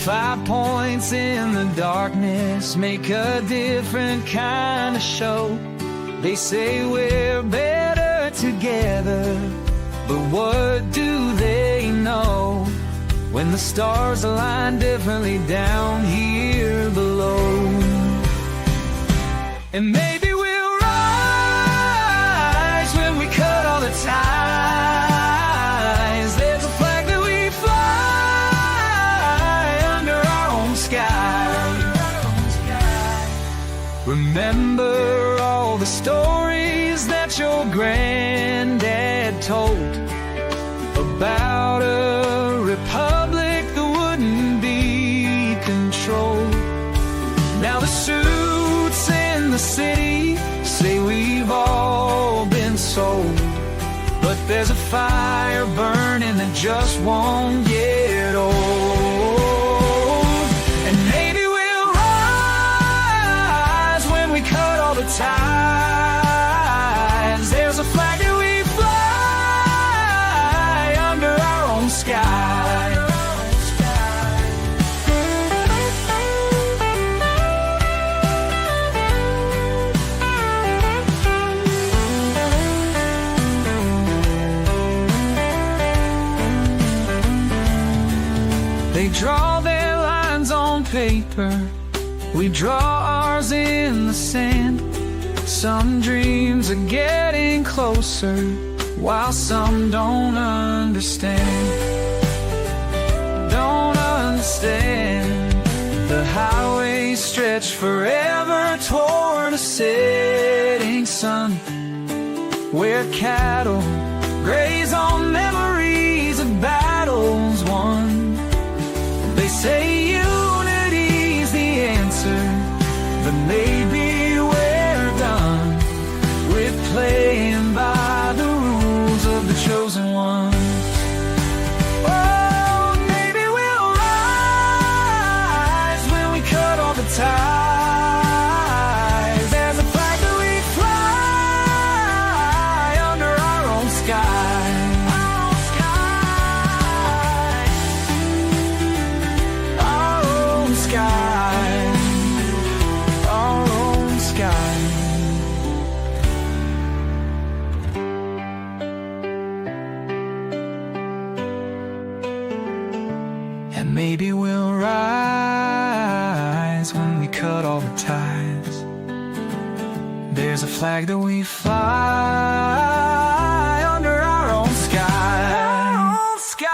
5 points in the darkness make a different kind of show. They say we're better together, but what do they know when the stars align differently down here below? And maybe we'll rise when we cut all the ties. There's a flag that we fly under our own sky. Remember all the stories that your granddad told about a republic that wouldn't be controlled. Now the suits in the city say we've all been sold, but there's a fire burning that just won't get old. And maybe we'll rise when we cut all the ties. There's a flag that we fly under our own sky. They draw their lines on paper, we draw ours in the sand. Some dreams are getting closer, while some don't understand. Don't understand. The highways stretch forever toward a setting sun, where cattle graze on memories of battles won. They say unity's the answer, but maybe we're done with playing by the rules of the chosen ones. Oh, maybe we'll rise when we cut all the ties. There's a flag that we fly under our own sky. Maybe we'll rise when we cut all the ties. There's a flag that we fly under our own sky. Our own sky.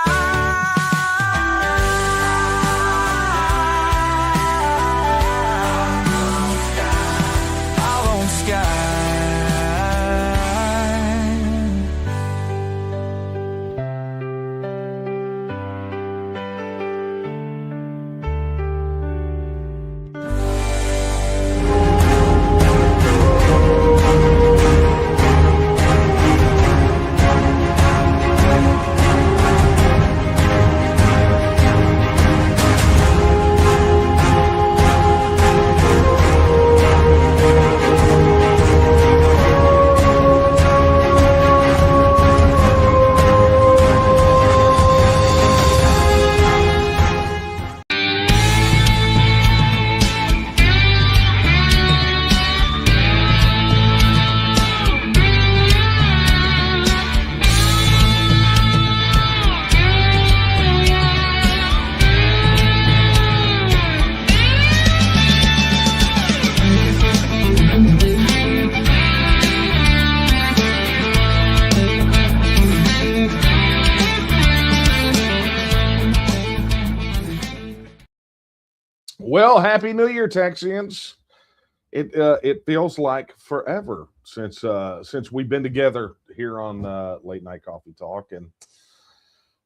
Our own sky. Well, Happy New Year, Texians. It feels like forever since we've been together here on Late Night Coffee Talk, and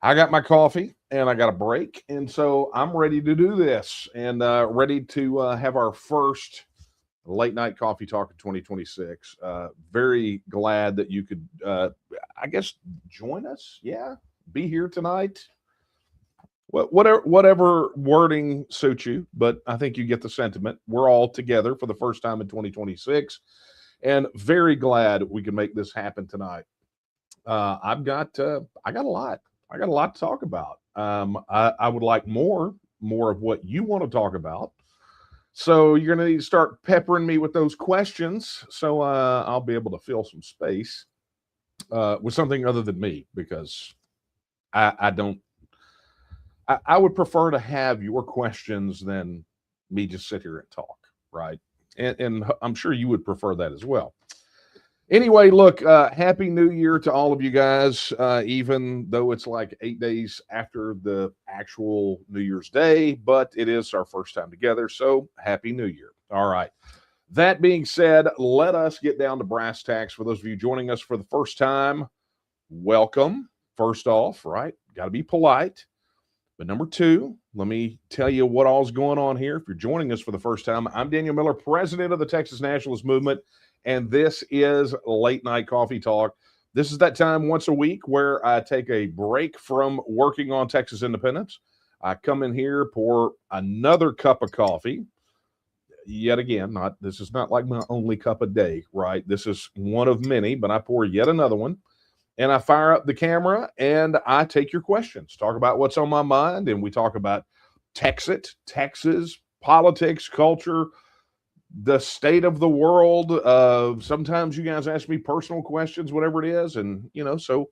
I got my coffee and I got a break, and so I'm ready to do this and ready to have our first Late Night Coffee Talk in 2026. Very glad that you could, I guess, join us. Yeah, be here tonight. Whatever wording suits you, but I think you get the sentiment. We're all together for the first time in 2026, and very glad we can make this happen tonight. I got a lot to talk about. I would like more more of what you want to talk about. So you're going to need to start peppering me with those questions, so I'll be able to fill some space with something other than me, because I don't. I would prefer to have your questions than me just sit here and talk, right? And I'm sure you would prefer that as well. Anyway, look, Happy New Year to all of you guys, even though it's like 8 days after the actual New Year's Day, but it is our first time together, so Happy New Year. All right. That being said, let us get down to brass tacks. For those of you joining us for the first time, welcome. First off, right? Got to be polite. But number two, let me tell you what all's going on here. If you're joining us for the first time, I'm Daniel Miller, president of the Texas Nationalist Movement, and this is Late Night Coffee Talk. This is that time once a week where I take a break from working on Texas independence. I come in here, pour another cup of coffee. Yet again, this is not like my only cup a day, right? This is one of many, but I pour yet another one. And I fire up the camera and I take your questions, talk about what's on my mind. And we talk about TEXIT, Texas, politics, culture, the state of the world. Sometimes you guys ask me personal questions, whatever it is. And, so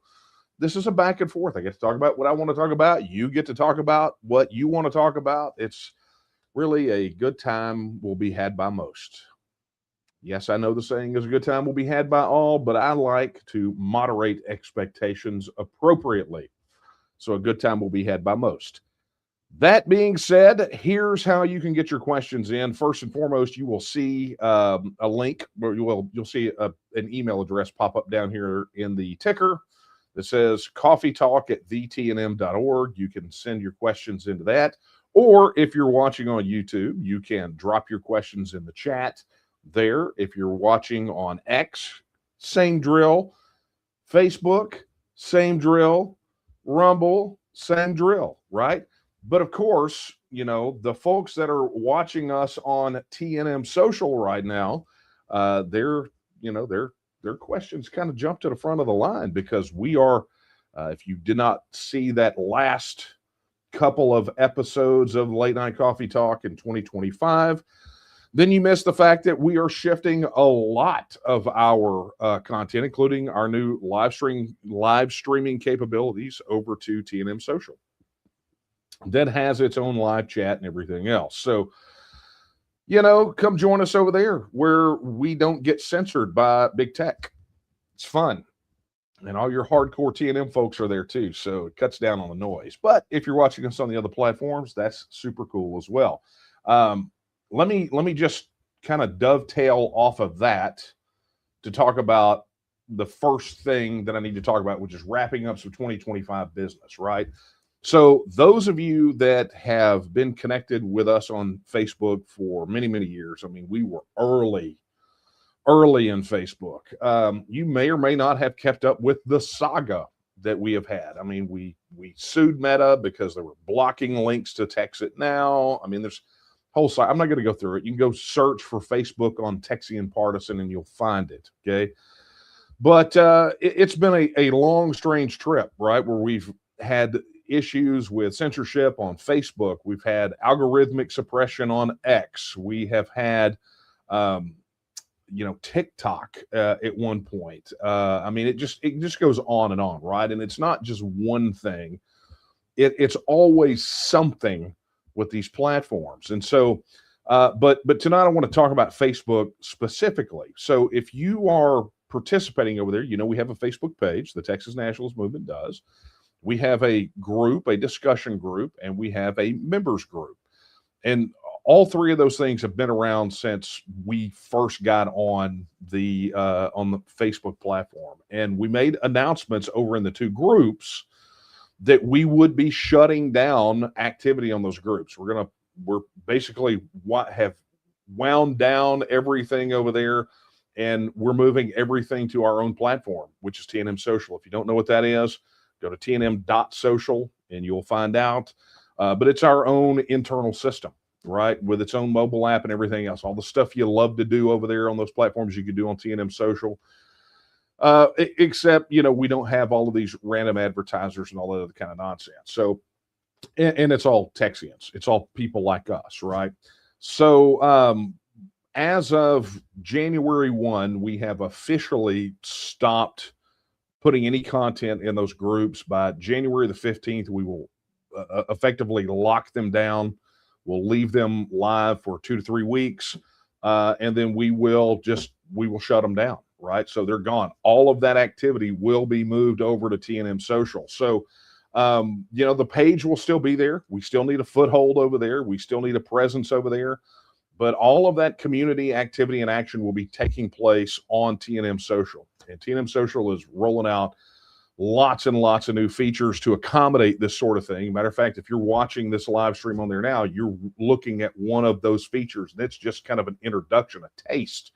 this is a back and forth. I get to talk about what I want to talk about. You get to talk about what you want to talk about. It's really a good time will be had by most. Yes, I know the saying is a good time will be had by all, but I like to moderate expectations appropriately. So a good time will be had by most. That being said, here's how you can get your questions in. First and foremost, you will see a link, or you'll see an email address pop up down here in the ticker that says coffeetalk@tnm.org. You can send your questions into that. Or if you're watching on YouTube, you can drop your questions in the chat there. If you're watching on X, same drill. Facebook, same drill. Rumble, same drill, right? But of course, the folks that are watching us on TNM.social right now, their questions kind of jump to the front of the line, because we are, if you did not see that last couple of episodes of Late Night Coffee Talk in 2025, then you missed the fact that we are shifting a lot of our content, including our new live streaming capabilities, over to TNM.social. That has its own live chat and everything else. So, come join us over there where we don't get censored by big tech. It's fun. And all your hardcore TNM folks are there too, so it cuts down on the noise. But if you're watching us on the other platforms, that's super cool as well. Let me just kind of dovetail off of that to talk about the first thing that I need to talk about, which is wrapping up some 2025 business, right? So those of you that have been connected with us on Facebook for many, many years, I mean, we were early in Facebook. You may or may not have kept up with the saga that we have had. I mean, we sued Meta because they were blocking links to TEXIT now. I mean, there's whole site. I'm not going to go through it. You can go search for Facebook on Texian Partisan and you'll find it. Okay. But it's been a long, strange trip, right? Where we've had issues with censorship on Facebook. We've had algorithmic suppression on X. We have had, TikTok at one point. I mean, it just goes on and on, right? And it's not just one thing. It's always something with these platforms. And so, but tonight I want to talk about Facebook specifically. So if you are participating over there, we have a Facebook page, the Texas Nationalist Movement does. We have a group, a discussion group, and we have a members group. And all three of those things have been around since we first got on the Facebook platform. And we made announcements over in the two groups that we would be shutting down activity on those groups. We're basically have wound down everything over there, and we're moving everything to our own platform, which is TNM.social. If you don't know what that is, go to tnm.social and you'll find out. But it's our in internal system, right? With its own mobile app and everything else. All the stuff you love to do over there on those platforms, you can do on TNM.social. Except, we don't have all of these random advertisers and all that other kind of nonsense. So and it's all Texians. It's all people like us, right? So as of January 1, we have officially stopped putting any content in those groups. By January the 15th, we will effectively lock them down. We'll leave them live for 2 to 3 weeks, and then we will shut them down, right? So they're gone. All of that activity will be moved over to TNM Social. So, the page will still be there. We still need a foothold over there. We still need a presence over there. But all of that community activity and action will be taking place on TNM Social. And TNM Social is rolling out lots and lots of new features to accommodate this sort of thing. Matter of fact, if you're watching this live stream on there now, you're looking at one of those features. And it's just kind of an introduction, a taste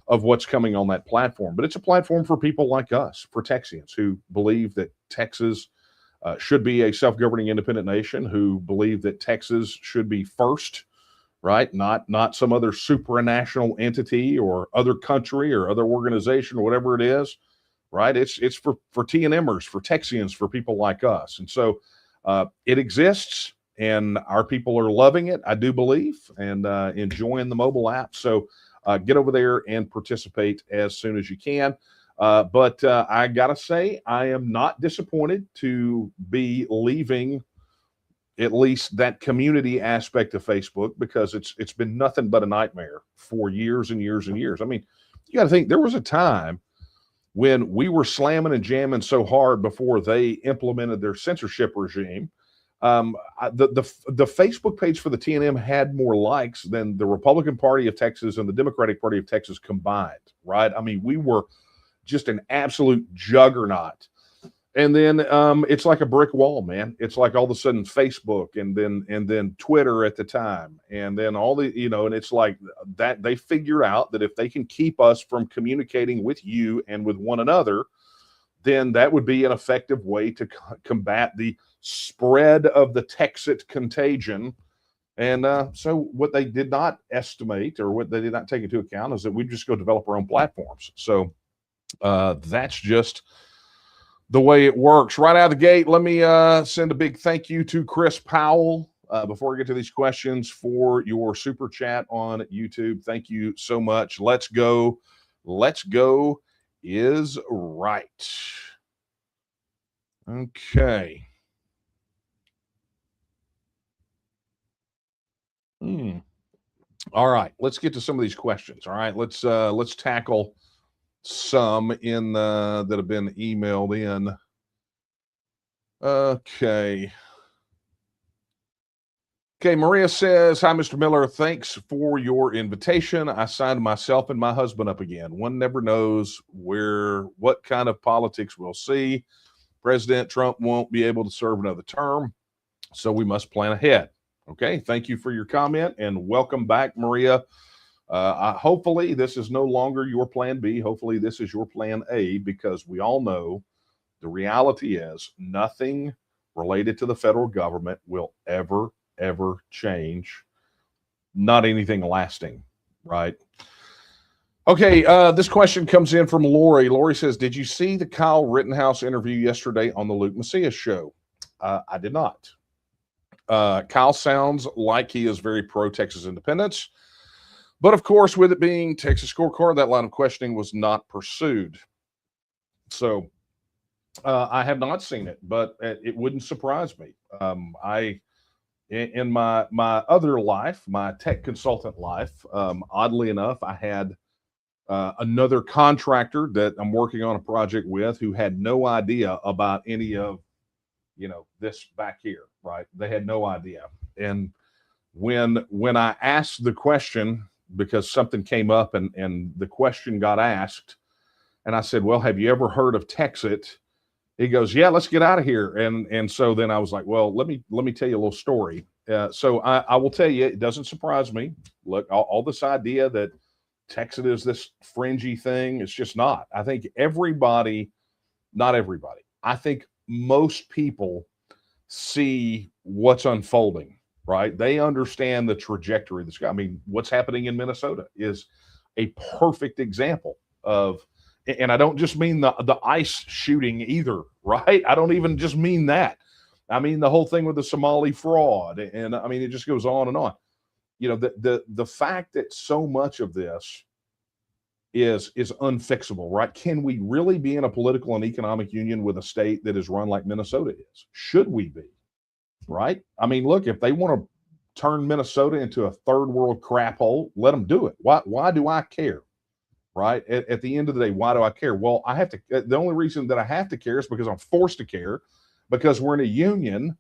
of what's coming on that platform. But it's a platform for people like us, for Texians who believe that Texas should be a self-governing independent nation, who believe that Texas should be first, right? Not some other supranational entity or other country or other organization or whatever it is, right? It's for TNMers, for Texians, for people like us. And so it exists, and our people are loving it, I do believe, and enjoying the mobile app. So get over there and participate as soon as you can. But I gotta say, I am not disappointed to be leaving at least that community aspect of Facebook, because it's been nothing but a nightmare for years and years and years. I mean, you got to think, there was a time when we were slamming and jamming so hard before they implemented their censorship regime. The Facebook page for the TNM had more likes than the Republican Party of Texas and the Democratic Party of Texas combined, right? I mean, we were just an absolute juggernaut. And then it's like a brick wall, man. It's like all of a sudden Facebook and then Twitter at the time, and then all the, and it's like that they figured out that if they can keep us from communicating with you and with one another, then that would be an effective way to combat the spread of the TEXIT contagion. And so what they did not estimate, or what they did not take into account, is that we just go develop our own platforms. So that's just the way it works. Right out of the gate, let me send a big thank you to Chris Powell before we get to these questions for your super chat on YouTube. Thank you so much. Let's go. Let's go is right. Okay. All right. Let's get to some of these questions. All right. Let's tackle some in that have been emailed in. Okay, Maria says, hi, Mr. Miller. Thanks for your invitation. I signed myself and my husband up again. One never knows what kind of politics we'll see. President Trump won't be able to serve another term, so we must plan ahead. Okay, thank you for your comment, and welcome back, Maria. Hopefully this is no longer your plan B. Hopefully this is your plan A, because we all know the reality is nothing related to the federal government will ever change. Not anything lasting, right? Okay, this question comes in from Lori. Lori says, did you see the Kyle Rittenhouse interview yesterday on the Luke Macias show? I did not. Kyle sounds like he is very pro-Texas independence. But of course, with it being Texas scorecard, that line of questioning was not pursued. So I have not seen it, but it wouldn't surprise me. In my other life, my tech consultant life, oddly enough, I had another contractor that I'm working on a project with who had no idea about any of, this back here, right? They had no idea. And when I asked the question, because something came up and the question got asked, and I said, well, have you ever heard of TEXIT? He goes, yeah, let's get out of here. And so then I was like, well, let me tell you a little story. So I will tell you, it doesn't surprise me. Look, all this idea that TEXIT is this fringy thing, it's just not. I think not everybody, I think most people see what's unfolding. Right? They understand the trajectory of this guy. I mean, what's happening in Minnesota is a perfect example of, and I don't just mean the ICE shooting either, right? I don't even just mean that. I mean, the whole thing with the Somali fraud, and I mean, it just goes on and on. You know, the fact that so much of this is unfixable, right? Can we really be in a political and economic union with a state that is run like Minnesota is? Should we be? Right? I mean, look, if they want to turn Minnesota into a third world crap hole, let them do it. Why do I care? Right? At the end of the day, why do I care? Well, I have to. The only reason that I have to care is because I'm forced to care, because we're in a union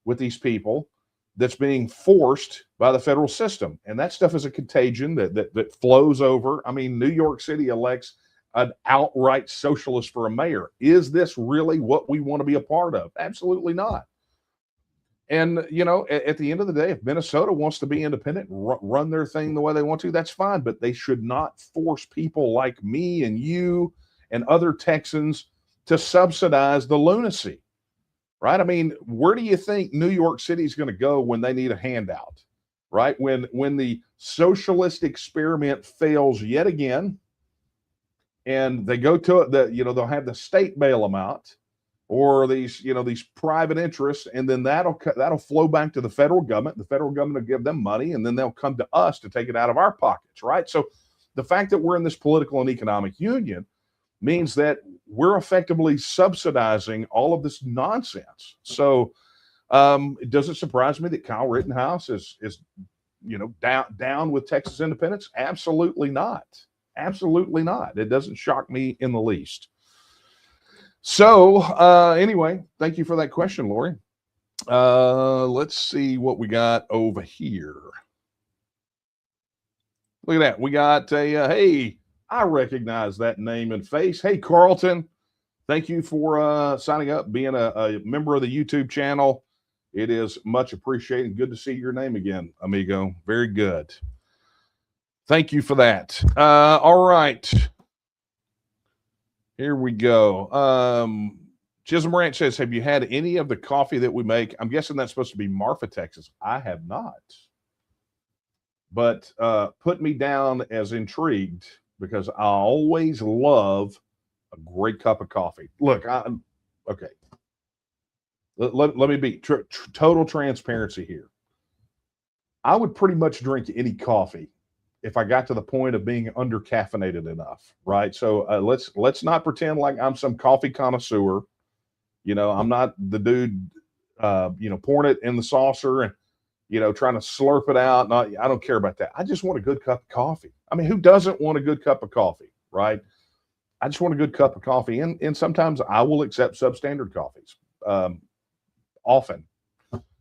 with these people that's being forced by the federal system, and that stuff is a contagion that flows over. I mean, New York City elects an outright socialist for a mayor. Is this really what we want to be a part of? Absolutely not. And you know, at the end of the day, if Minnesota wants to be independent and run their thing the way they want to, that's fine. But they should not force people like me and you and other Texans to subsidize the lunacy, right? I mean, where do you think New York City is going to go when they need a handout, right? When the socialist experiment fails yet again, and they go to it, they'll have the state bail them out, or these private interests, and then that'll flow back to the federal government. The federal government will give them money, and then they'll come to us to take it out of our pockets, right? So the fact that we're in this political and economic union means that we're effectively subsidizing all of this nonsense. So it doesn't surprise me that Kyle Rittenhouse is down with Texas independence. Absolutely not. Absolutely not. It doesn't shock me in the least. So anyway, thank you for that question, Lori. Let's see what we got over here. Look at that. We got a, hey, I recognize that name and face. Hey, Carlton, thank you for signing up, being a member of the YouTube channel. It is much appreciated. Good to see your name again, amigo. Very good. Thank you for that. All right. Here we go. Chisholm Ranch says, have you had any of the coffee that we make? I'm guessing that's supposed to be Marfa, Texas. I have not. But put me down as intrigued, because I always love a great cup of coffee. Look, okay. Let me be total transparency here. I would pretty much drink any coffee if I got to the point of being under caffeinated enough, right? So let's not pretend like I'm some coffee connoisseur. You know, I'm not the dude, pouring it in the saucer and, trying to slurp it out. I don't care about that. I just want a good cup of coffee. I mean, who doesn't want a good cup of coffee, right? I just want a good cup of coffee. And sometimes I will accept substandard coffees. Often.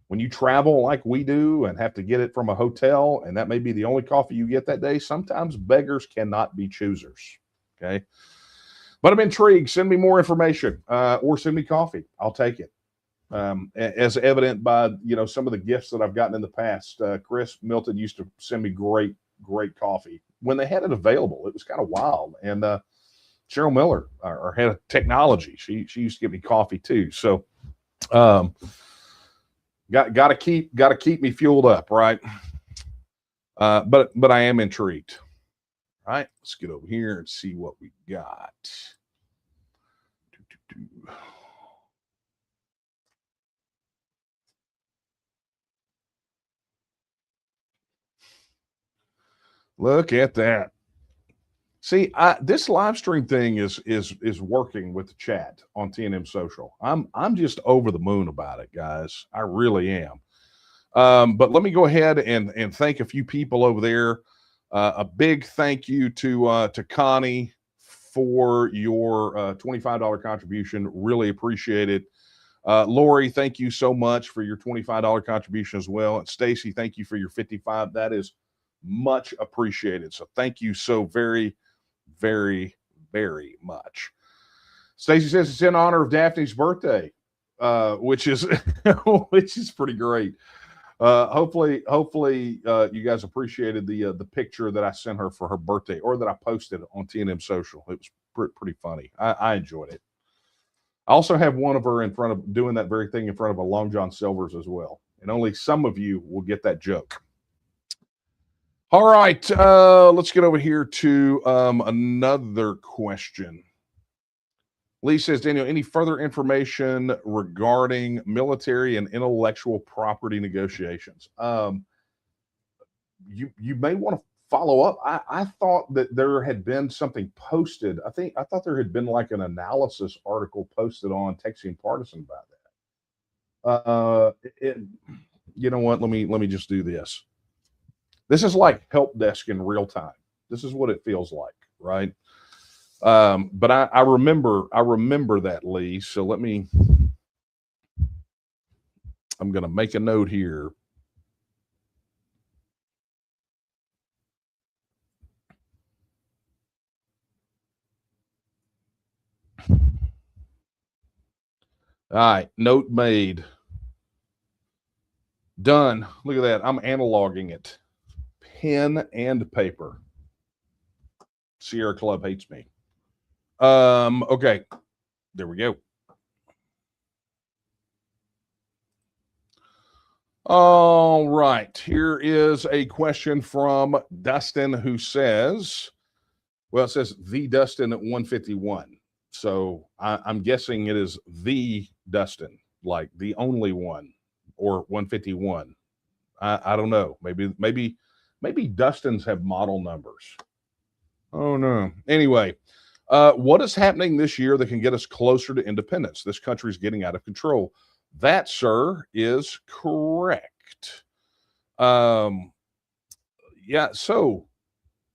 When you travel like we do and have to get it from a hotel, and that may be the only coffee you get that day, sometimes beggars cannot be choosers. Okay. But I'm intrigued. Send me more information, or send me coffee. I'll take it. As evident by, some of the gifts that I've gotten in the past. Chris Milton used to send me great coffee when they had it available. It was kind of wild. And Cheryl Miller, our head of technology, she used to give me coffee too. So, got to keep me fueled up, right? But I am intrigued. All right, let's get over here and see what we got. Look at that. See, this live stream thing is working with the chat on TNM Social. I'm just over the moon about it, guys. I really am. But let me go ahead and thank a few people over there. A big thank you to Connie for your $25 contribution. Really appreciate it. Lori, thank you so much for your $25 contribution as well. And Stacy, thank you for your $55. That is much appreciated. So thank you so very, very, very much. Stacy says it's in honor of Daphne's birthday, which is pretty great. Hopefully you guys appreciated the picture that I sent her for her birthday, or that I posted on TNM Social. It was pretty funny. I enjoyed it. I also have one of her in front of doing that very thing in front of a Long John Silver's as well. And only some of you will get that joke. All right, let's get over here to another question. Lee says, Daniel, any further information regarding military and intellectual property negotiations? You may want to follow up. I thought that there had been something posted. I thought there had been like an analysis article posted on Texas Partisan about that. You know what? Let me just do this. This is like help desk in real time. This is what it feels like, right? But I remember that, Lee. So I'm going to make a note here. All right, note made. Done. Look at that. I'm analoging it. Pen and paper. Sierra Club hates me. Okay. There we go. All right. Here is a question from Dustin who says, well, it says the Dustin at 151. So I'm guessing it is the Dustin, like the only one, or 151. I don't know. Maybe Dustins have model numbers. Oh no. Anyway, what is happening this year that can get us closer to independence? This country is getting out of control. That, sir, is correct. Yeah. So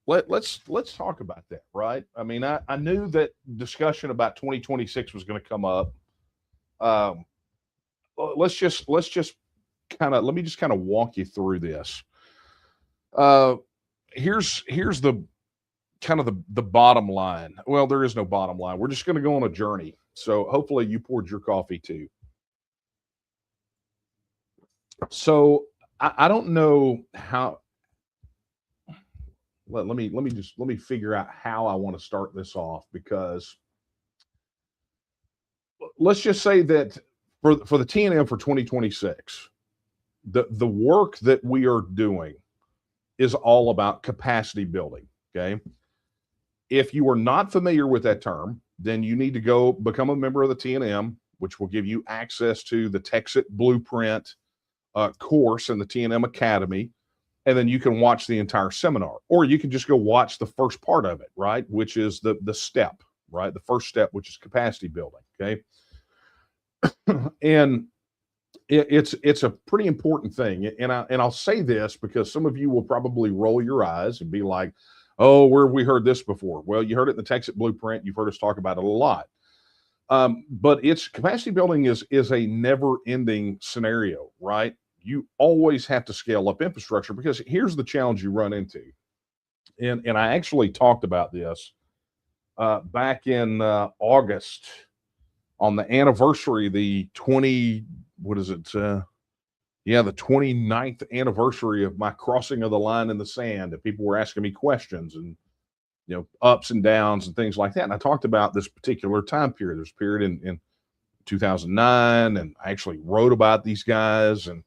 let's talk about that, right? I mean, I knew that discussion about 2026 was going to come up. Let's just let me just kind of walk you through this. Here's the kind of the bottom line. Well, there is no bottom line. We're just going to go on a journey. So hopefully you poured your coffee too. So I don't know how. Let me figure out how I want to start this off, because let's just say that for the TNM for 2026, the work that we are doing is all about capacity building. Okay. If you are not familiar with that term, then you need to go become a member of the TNM, which will give you access to the TEXIT blueprint course in the TNM Academy. And then you can watch the entire seminar, or you can just go watch the first part of it, right? Which is the step, right? The first step, which is capacity building. Okay. And it's a pretty important thing. And I'll say this because some of you will probably roll your eyes and be like, oh, where have we heard this before? Well, you heard it in the TEXIT blueprint. You've heard us talk about it a lot. But it's capacity building is a never ending scenario, right? You always have to scale up infrastructure, because here's the challenge you run into. And I actually talked about this back in August on the anniversary, the 29th anniversary of my crossing of the line in the sand. And people were asking me questions and, ups and downs and things like that. And I talked about this particular time period. There's a period in 2009, and I actually wrote about these guys. And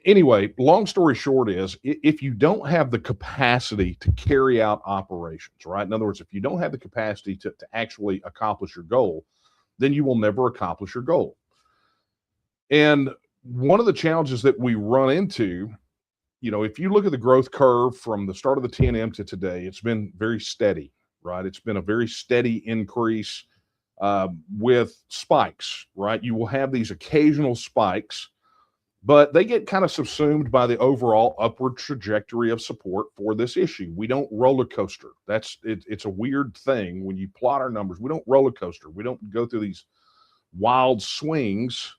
anyway, long story short is, if you don't have the capacity to carry out operations, right? In other words, if you don't have the capacity to actually accomplish your goal, then you will never accomplish your goal. And one of the challenges that we run into, if you look at the growth curve from the start of the TNM to today, it's been very steady, right? It's been a very steady increase with spikes, right? You will have these occasional spikes, but they get kind of subsumed by the overall upward trajectory of support for this issue. We don't roller coaster. It's a weird thing when you plot our numbers. We don't roller coaster. We don't go through these wild swings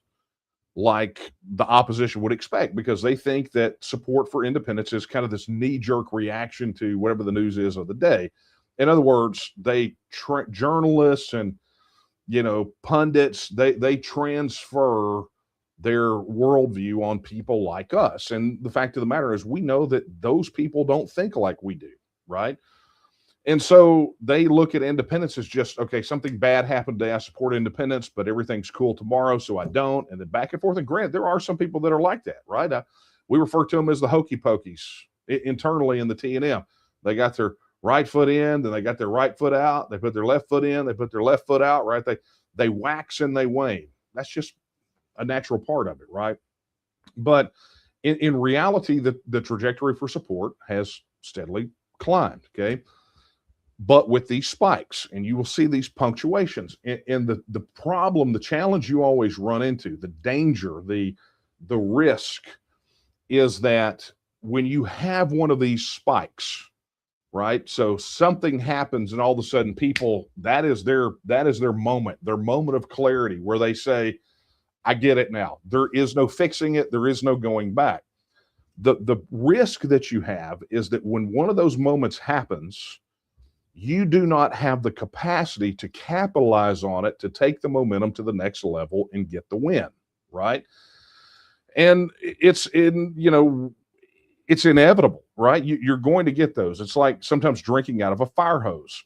like the opposition would expect, because they think that support for independence is kind of this knee-jerk reaction to whatever the news is of the day. In other words, journalists and pundits, they transfer their worldview on people like us. And the fact of the matter is, we know that those people don't think like we do, right? And so they look at independence as just, okay, something bad happened today, I support independence, but everything's cool tomorrow, so I don't. And then back and forth. And granted, there are some people that are like that, right? We refer to them as the hokey pokies internally in the TNM. They got their right foot in, then they got their right foot out, they put their left foot in, they put their left foot out, right? They wax and they wane. That's just a natural part of it, right? But in reality, the trajectory for support has steadily climbed, okay? But with these spikes, and you will see these punctuations, and the problem, the challenge you always run into, the danger, the risk is that when you have one of these spikes, right? So something happens and all of a sudden people, that is their moment of clarity where they say, I get it now. There is no fixing it. There is no going back. The risk that you have is that when one of those moments happens, you do not have the capacity to capitalize on it, to take the momentum to the next level and get the win, right? And it's inevitable, right? You're going to get those. It's like sometimes drinking out of a fire hose.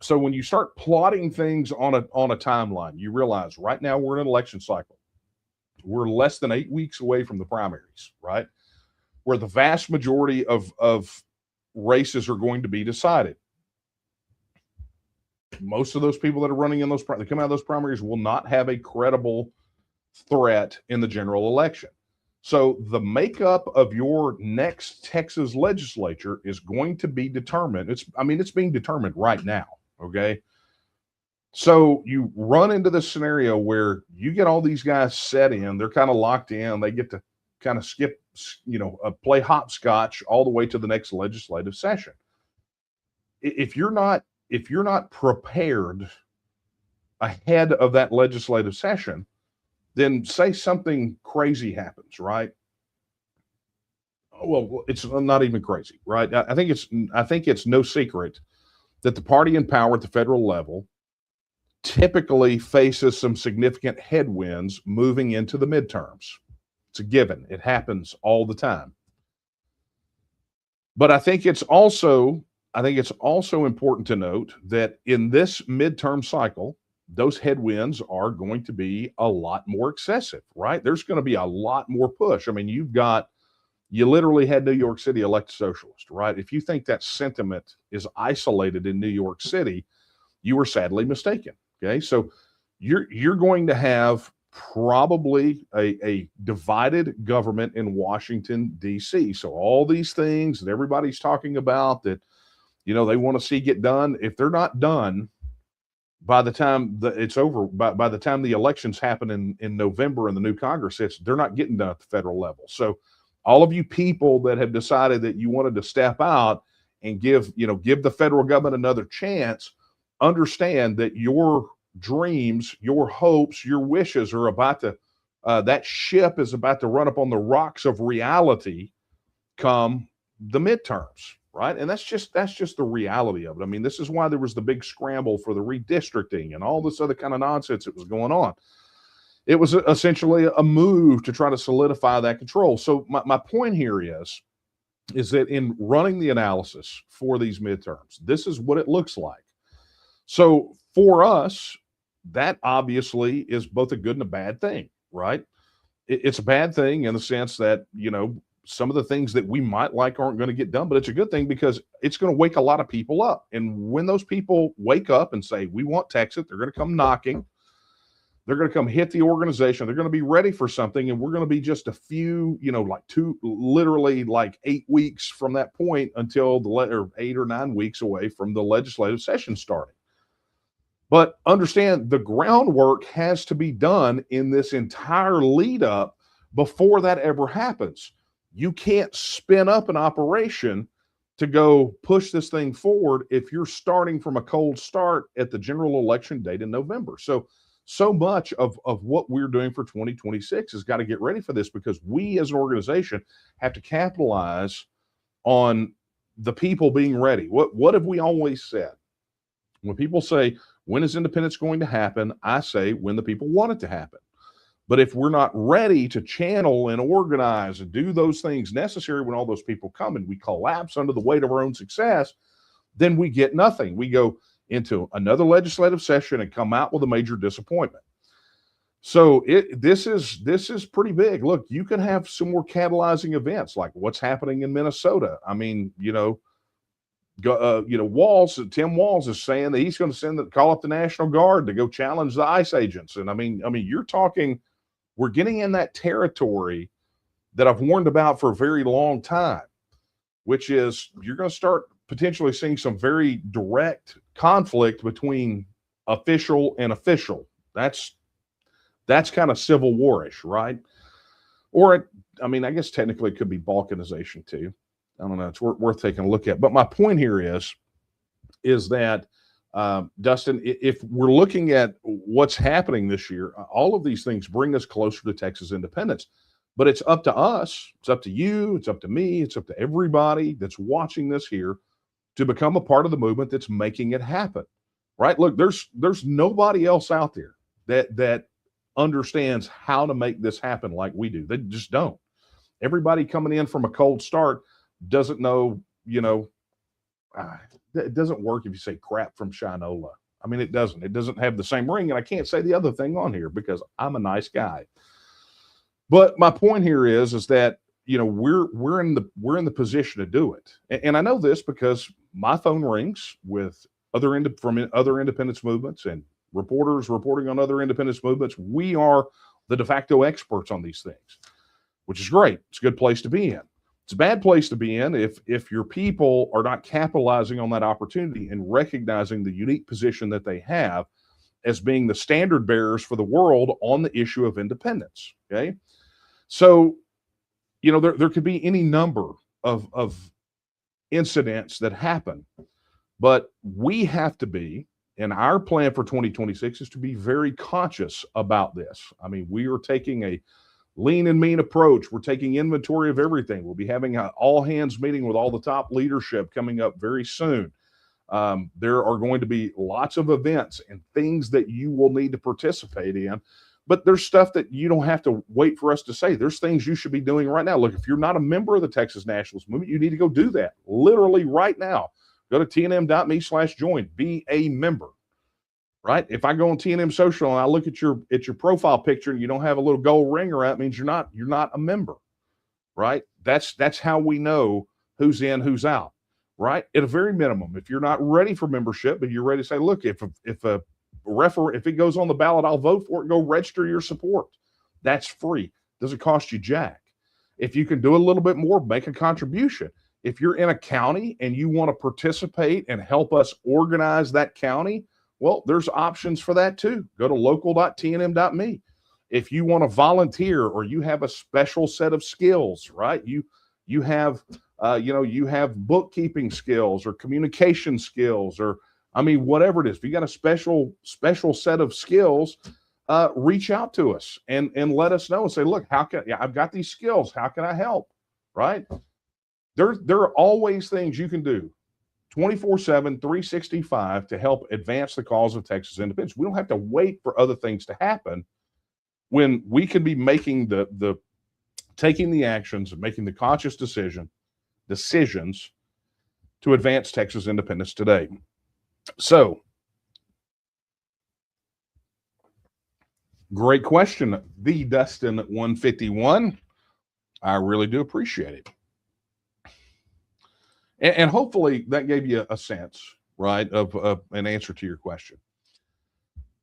So when you start plotting things on a timeline, you realize right now we're in an election cycle. We're less than 8 weeks away from the primaries, right? Where the vast majority of races are going to be decided. Most of those people that are running in those, that come out of those primaries will not have a credible threat in the general election. So the makeup of your next Texas legislature is going to be determined. It's being determined right now. Okay. So you run into this scenario where you get all these guys set in, they're kind of locked in, they get to kind of skip, play hopscotch all the way to the next legislative session. If you're not prepared ahead of that legislative session, then say something crazy happens, right? Well, it's not even crazy, right? I think it's no secret that the party in power at the federal level typically faces some significant headwinds moving into the midterms. It's a given. It happens all the time. But I think it's also important to note that in this midterm cycle, those headwinds are going to be a lot more excessive, right? There's going to be a lot more push. I mean, you literally had New York City elect a socialist, right? If you think that sentiment is isolated in New York City, you were sadly mistaken. Okay. So you're going to have probably a divided government in Washington, D.C. So all these things that everybody's talking about that, they want to see get done, if they're not done by the time it's over, by the time the elections happen in November and the new Congress hits, they're not getting done at the federal level. So all of you people that have decided that you wanted to step out and give the federal government another chance, understand that your dreams, your hopes, your wishes are about to, that ship is about to run up on the rocks of reality come the midterms, right? And that's just the reality of it. I mean, this is why there was the big scramble for the redistricting and all this other kind of nonsense that was going on. It was essentially a move to try to solidify that control. So my point here is that in running the analysis for these midterms, this is what it looks like. So for us, that obviously is both a good and a bad thing, right? It's a bad thing in the sense that, some of the things that we might like aren't going to get done, but it's a good thing because it's going to wake a lot of people up. And when those people wake up and say, we want TEXIT, they're going to come knocking. They're going to come hit the organization. They're going to be ready for something. And we're going to be just a few, literally 8 weeks from that point until 8 or 9 weeks away from the legislative session starting. But understand the groundwork has to be done in this entire lead up before that ever happens. You can't spin up an operation to go push this thing forward if you're starting from a cold start at the general election date in November. So much of what we're doing for 2026 has got to get ready for this, because we as an organization have to capitalize on the people being ready. What have we always said? When people say, when is independence going to happen? I say, when the people want it to happen. But if we're not ready to channel and organize and do those things necessary when all those people come and we collapse under the weight of our own success, then we get nothing. We go into another legislative session and come out with a major disappointment. So this is pretty big. Look, you can have some more catalyzing events like what's happening in Minnesota. I mean, Tim Walz is saying that he's going to call up the National Guard to go challenge the ICE agents. And I mean, you're talking, we're getting in that territory that I've warned about for a very long time, which is you're going to start potentially seeing some very direct conflict between official and official. That's kind of Civil War-ish, right? Or, I guess technically it could be balkanization too. I don't know. It's worth taking a look at. But my point here is that, Dustin, if we're looking at what's happening this year, all of these things bring us closer to Texas independence. But it's up to us, it's up to you, it's up to me, it's up to everybody that's watching this here to become a part of the movement that's making it happen, right? Look, there's nobody else out there that understands how to make this happen like we do. They just don't. Everybody coming in from a cold start doesn't know, it doesn't work if you say crap from Shinola. I mean, it doesn't have the same ring. And I can't say the other thing on here because I'm a nice guy. But my point here is that, we're in the position to do it. And I know this because my phone rings with from other independence movements and reporters reporting on other independence movements. We are the de facto experts on these things, which is great. It's a good place to be in. It's a bad place to be in if your people are not capitalizing on that opportunity and recognizing the unique position that they have as being the standard bearers for the world on the issue of independence. Okay. So, there could be any number of incidents that happen, but we have to be, and our plan for 2026 is to be very conscious about this. I mean, we are taking a lean and mean approach. We're taking inventory of everything. We'll be having an all hands meeting with all the top leadership coming up very soon. There are going to be lots of events and things that you will need to participate in. But there's stuff that you don't have to wait for us to say. There's things you should be doing right now. Look, if you're not a member of the Texas Nationalist movement, you need to go do that literally right now. Go to tnm.me/join. Be a member, right? If I go on tnm.social and I look at your profile picture and you don't have a little gold ring around, it means you're not a member, right? That's how we know who's in, who's out, right? At a very minimum, if you're not ready for membership, but you're ready to say, look, if it goes on the ballot, I'll vote for it. Go register your support. That's free. Doesn't cost you jack. If you can do a little bit more, make a contribution. If you're in a county and you want to participate and help us organize that county, well, there's options for that too. Go to local.tnm.me. If you want to volunteer or you have a special set of skills, right? You have bookkeeping skills or communication skills or whatever it is. If you got a special set of skills, reach out to us and let us know and say, look, I've got these skills. How can I help? Right? There are always things you can do 24/7, 365 to help advance the cause of Texas independence. We don't have to wait for other things to happen when we can be making taking the actions and making the conscious decisions to advance Texas independence today. So, great question, the Dustin 151. I really do appreciate it. And hopefully that gave you a sense, right, of an answer to your question.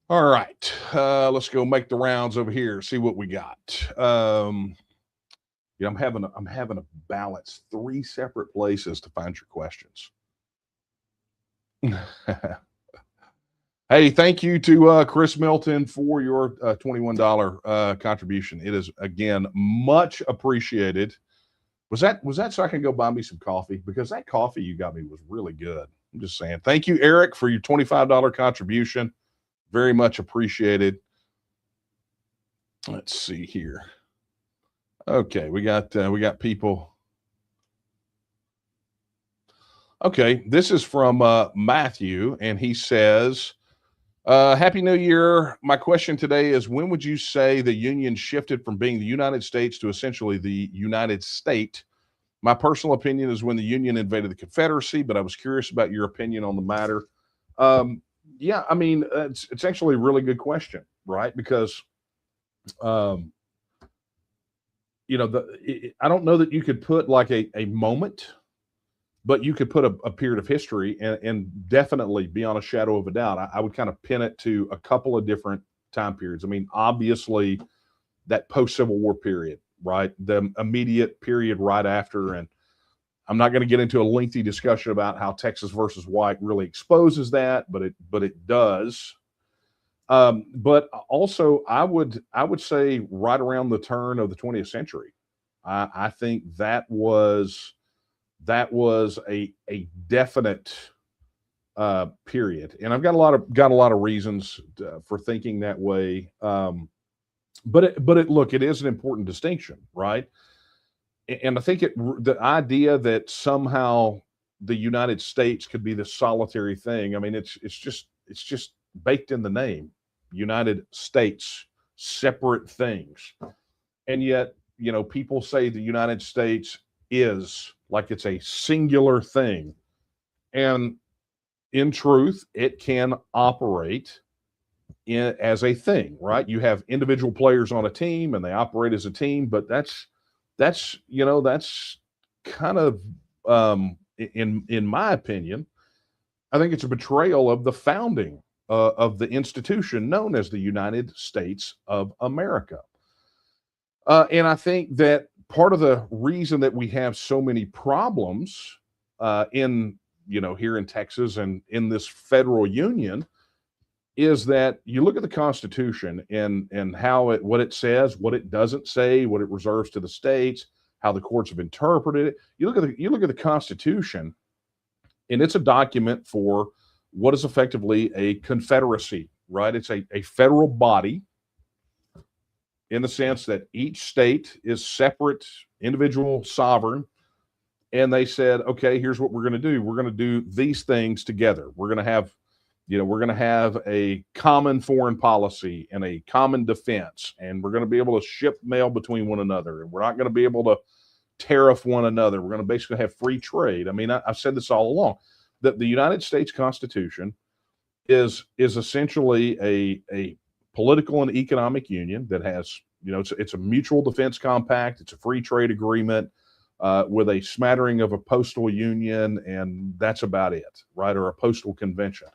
All right, let's go make the rounds over here, see what we got. I'm having to balance 3 separate places to find your questions. Hey, thank you to Chris Milton for your $21 contribution. It is, again, much appreciated. Was that so I can go buy me some coffee? Because that coffee you got me was really good. I'm just saying. Thank you, Eric, for your $25 contribution. Very much appreciated. Let's see here. Okay, we got people. Okay, this is from Matthew, and he says, Happy New Year. My question today is, when would you say the Union shifted from being the United States to essentially the United State? My personal opinion is when the Union invaded the Confederacy, but I was curious about your opinion on the matter. Yeah, I mean, it's actually a really good question, right? Because, I don't know that you could put like a moment but you could put a period of history and definitely beyond a shadow of a doubt, I would kind of pin it to a couple of different time periods. I mean, obviously that post-Civil War period, right? The immediate period right after, and I'm not going to get into a lengthy discussion about how Texas versus White really exposes that, but it does. But also, I would say right around the turn of the 20th century, I think that was a definite period, and I've got a lot of reasons for thinking that way. But look, it is an important distinction, right? And I think the idea that somehow the United States could be this solitary thing. I mean, it's just baked in the name, United States, separate things, and yet people say the United States is like it's a singular thing, and in truth, it can operate as a thing, right? You have individual players on a team and they operate as a team, but that's kind of in my opinion, I think it's a betrayal of the founding of the institution known as the United States of America. And I think that part of the reason that we have so many problems in here in Texas and in this federal union is that you look at the Constitution and how what it says, what it doesn't say, what it reserves to the states, how the courts have interpreted it. You look at the Constitution, and it's a document for what is effectively a confederacy, right? It's a federal body in the sense that each state is separate, individual, sovereign, and they said, okay, here's what we're going to do. We're going to do these things together. We're going to have a common foreign policy and a common defense, and we're going to be able to ship mail between one another, and we're not going to be able to tariff one another. We're going to basically have free trade. I mean, I've said this all along, that the United States Constitution is essentially a political and economic union that has, it's a mutual defense compact. It's a free trade agreement with a smattering of a postal union, and that's about it, right? Or a postal convention.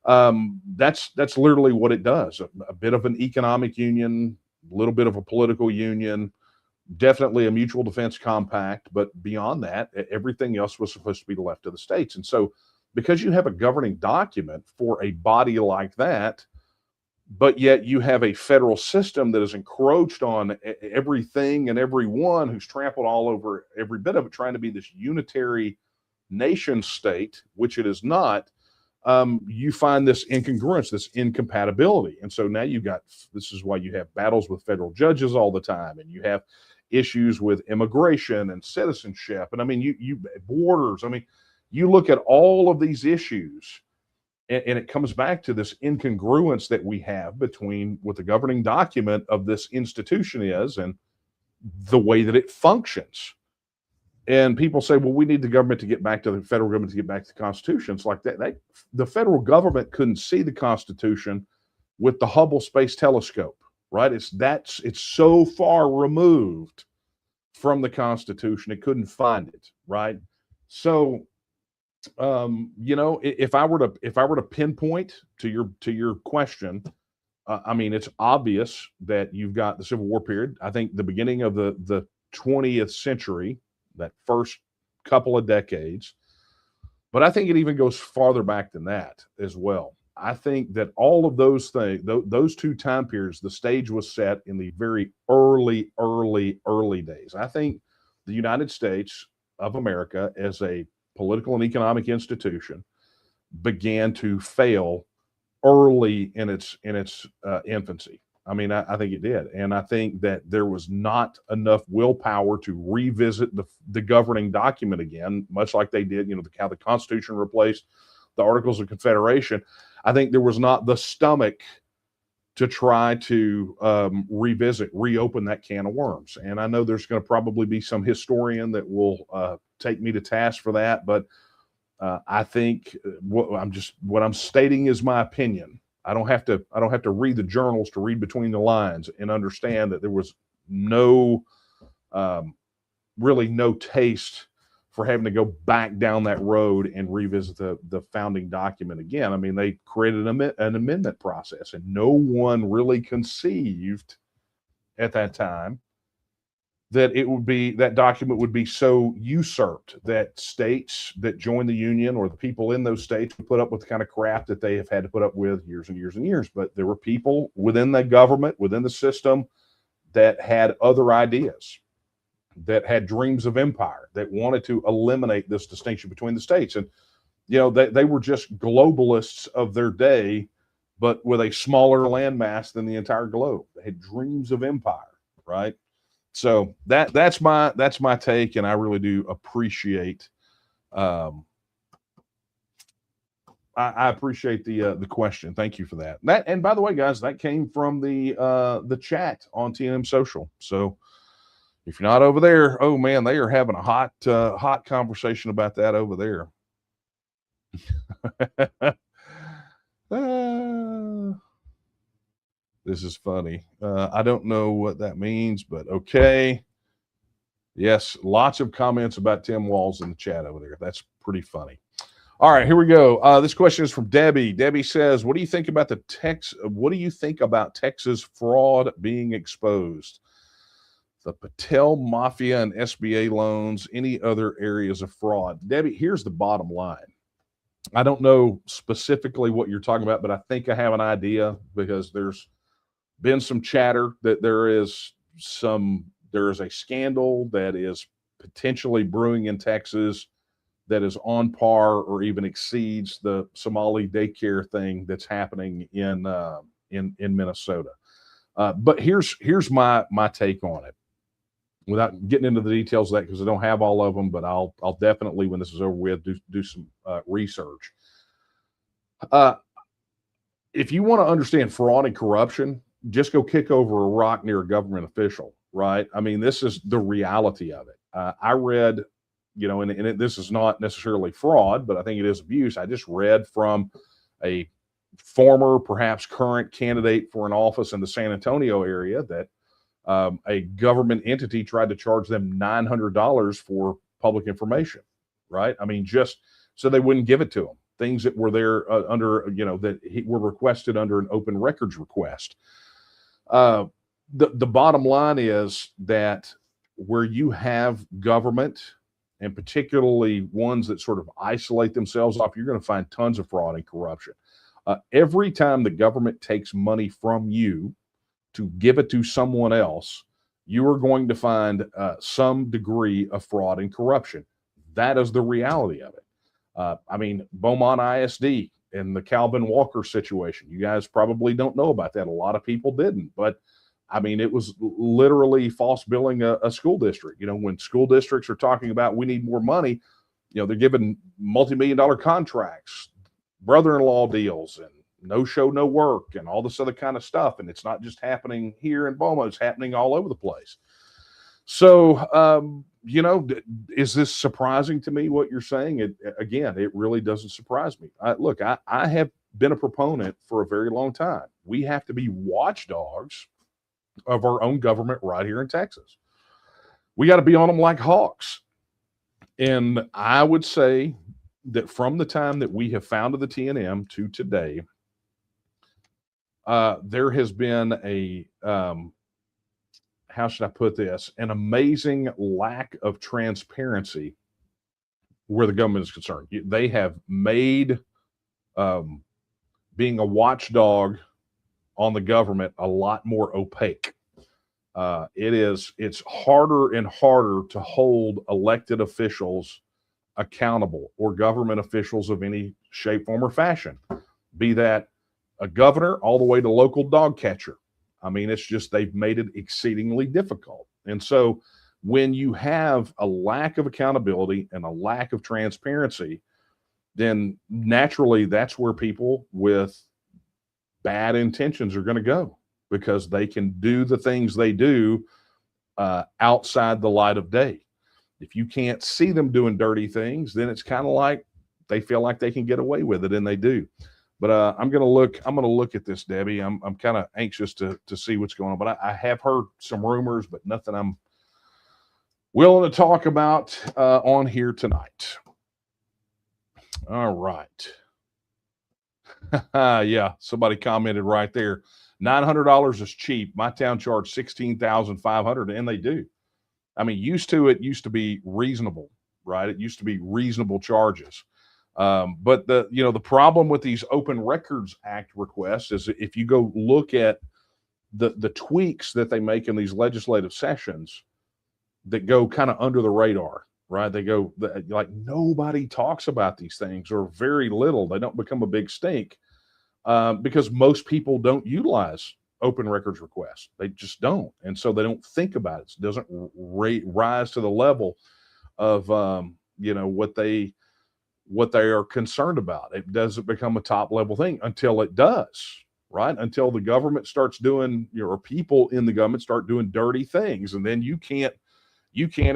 That's literally what it does. A bit of an economic union, a little bit of a political union, definitely a mutual defense compact. But beyond that, everything else was supposed to be left to the states. And so, because you have a governing document for a body like that, but yet you have a federal system that has encroached on everything and everyone, who's trampled all over every bit of it, trying to be this unitary nation state, which it is not. You find this incongruence, this incompatibility. And so now this is why you have battles with federal judges all the time, and you have issues with immigration and citizenship. And I mean, you borders. I mean, you look at all of these issues, and it comes back to this incongruence that we have between what the governing document of this institution is and the way that it functions. And people say, well, we need the government to get back to the federal government to get back to the Constitution. It's like that. The federal government couldn't see the Constitution with the Hubble Space Telescope, right? It's so far removed from the Constitution, it couldn't find it, right? So, if I were to pinpoint to your question, I mean, it's obvious that you've got the Civil War period. I think the beginning of the 20th century, that first couple of decades, but I think it even goes farther back than that as well. I think that all of those things, those two time periods, the stage was set in the very early days. I think the United States of America as a political and economic institution began to fail early in its infancy. I mean, I think it did. And I think that there was not enough willpower to revisit the governing document again, much like they did, how the Constitution replaced the Articles of Confederation. I think there was not the stomach to try to reopen that can of worms. And I know there's going to probably be some historian that will take me to task for that, but I think what I'm stating is my opinion. I don't have to read the journals to read between the lines and understand that there was really no taste for having to go back down that road and revisit the founding document again. I mean, they created an amendment process, and no one really conceived at that time that that document would be so usurped that states that join the union or the people in those states would put up with the kind of crap that they have had to put up with years and years and years. But there were people within the government, within the system, that had other ideas, that had dreams of empire, that wanted to eliminate this distinction between the states. And, they were just globalists of their day, but with a smaller landmass than the entire globe. They had dreams of empire, right? So that's my take, and I really do appreciate. I appreciate the question. Thank you for that. And by the way, guys, that came from the chat on TNM Social. So if you're not over there, oh man, they are having a hot conversation about that over there. This is funny. I don't know what that means, but okay. Yes, lots of comments about Tim Walz in the chat over there. That's pretty funny. All right, here we go. This question is from Debbie. Debbie says, "What do you think about Texas fraud being exposed? The Patel Mafia and SBA loans, any other areas of fraud?" Debbie, here's the bottom line. I don't know specifically what you're talking about, but I think I have an idea, because there's been some chatter that there is a scandal that is potentially brewing in Texas that is on par or even exceeds the Somali daycare thing that's happening in Minnesota. But here's my take on it, without getting into the details of that, because I don't have all of them, but I'll definitely, when this is over with, do some research. If you want to understand fraud and corruption, just go kick over a rock near a government official, right? I mean, this is the reality of it. I read, this is not necessarily fraud, but I think it is abuse. I just read from a former, perhaps current candidate for an office in the San Antonio area that a government entity tried to charge them $900 for public information, right? I mean, just so they wouldn't give it to them. Things that were there that were requested under an open records request. The bottom line is that where you have government, and particularly ones that sort of isolate themselves off, you're going to find tons of fraud and corruption. Every time the government takes money from you to give it to someone else, you are going to find some degree of fraud and corruption. That is the reality of it. I mean, Beaumont ISD and the Calvin Walker situation, you guys probably don't know about that. A lot of people didn't, but I mean, it was literally false billing a school district. When school districts are talking about, we need more money, they're giving multi-million-dollar contracts, brother-in-law deals, and no show, no work, and all this other kind of stuff. And it's not just happening here in Beaumont, it's happening all over the place. So, is this surprising to me, what you're saying? It really doesn't surprise me. Look, I have been a proponent for a very long time. We have to be watchdogs of our own government right here in Texas. We got to be on them like hawks. And I would say that from the time that we have founded the TNM to today, there has been how should I put this? An amazing lack of transparency where the government is concerned. They have made being a watchdog on the government a lot more opaque. It's harder and harder to hold elected officials accountable, or government officials of any shape, form, or fashion, be that a governor all the way to local dog catcher. I mean, it's just, they've made it exceedingly difficult. And so when you have a lack of accountability and a lack of transparency, then naturally that's where people with bad intentions are going to go, because they can do the things they do outside the light of day. If you can't see them doing dirty things, then it's kind of like they feel like they can get away with it, and they do. But I'm going to look at this, Debbie. I'm kind of anxious to see what's going on. But I have heard some rumors, but nothing I'm willing to talk about on here tonight. All right. Yeah, somebody commented right there. $900 is cheap. My town charged $16,500, and they do. I mean, it used to be reasonable, right? It used to be reasonable charges. But the problem with these Open Records Act requests is if you go look at the tweaks that they make in these legislative sessions that go kind of under the radar, right? They go like nobody talks about these things or very little. They don't become a big stink because most people don't utilize open records requests. They just don't, and so they don't think about it. It doesn't rise to the level of what they are concerned about. It doesn't become a top level thing until it does, right? Until the government starts doing, or people in the government start doing dirty things, and then you can't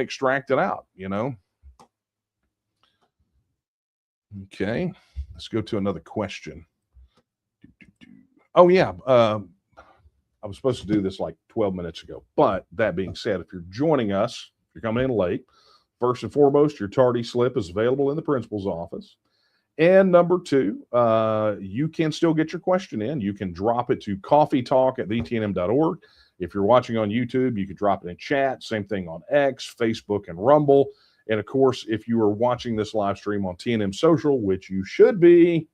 extract it out. Okay, let's go to another question. Oh yeah, I was supposed to do this like 12 minutes ago, but that being said, if you're joining us, if you're coming in late, first and foremost, your tardy slip is available in the principal's office. And number two, you can still get your question in. You can drop it to coffeetalk@tnm.org. If you're watching on YouTube, you can drop it in chat. Same thing on X, Facebook, and Rumble. And of course, if you are watching this live stream on TNM.social, which you should be,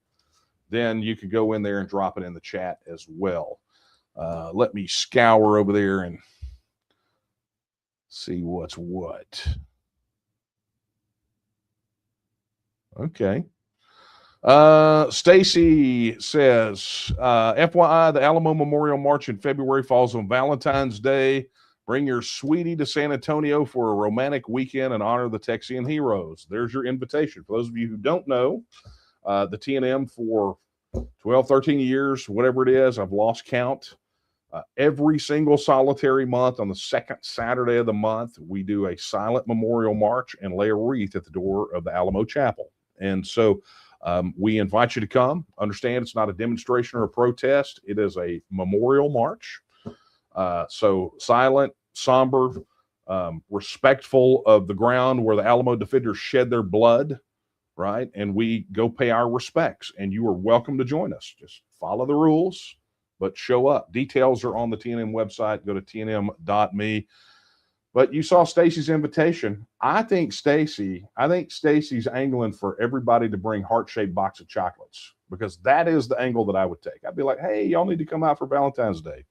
then you could go in there and drop it in the chat as well. Let me scour over there and see what's what. Okay. Stacy says, FYI, the Alamo Memorial March in February falls on Valentine's Day. Bring your sweetie to San Antonio for a romantic weekend and honor the Texian heroes. There's your invitation. For those of you who don't know, the TNM for 12, 13 years, whatever it is, I've lost count. Every single solitary month on the second Saturday of the month, we do a silent memorial march and lay a wreath at the door of the Alamo Chapel. And so we invite you to come. Understand it's not a demonstration or a protest. It is a memorial march. So silent, somber, respectful of the ground where the Alamo defenders shed their blood, right? And we go pay our respects. And you are welcome to join us. Just follow the rules, but show up. Details are on the TNM website. Go to tnm.me. But you saw Stacy's invitation. I think Stacy's angling for everybody to bring heart-shaped box of chocolates, because that is the angle that I would take. I'd be like, hey, y'all need to come out for Valentine's Day.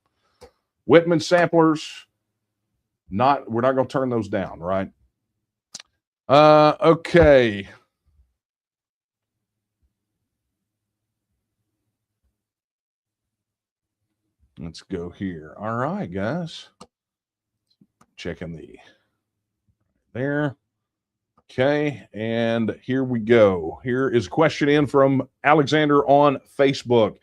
Whitman samplers, we're not going to turn those down, right? Okay. Let's go here. All right, guys. Checking there. Okay, and here we go. Here is a question in from Alexander on Facebook.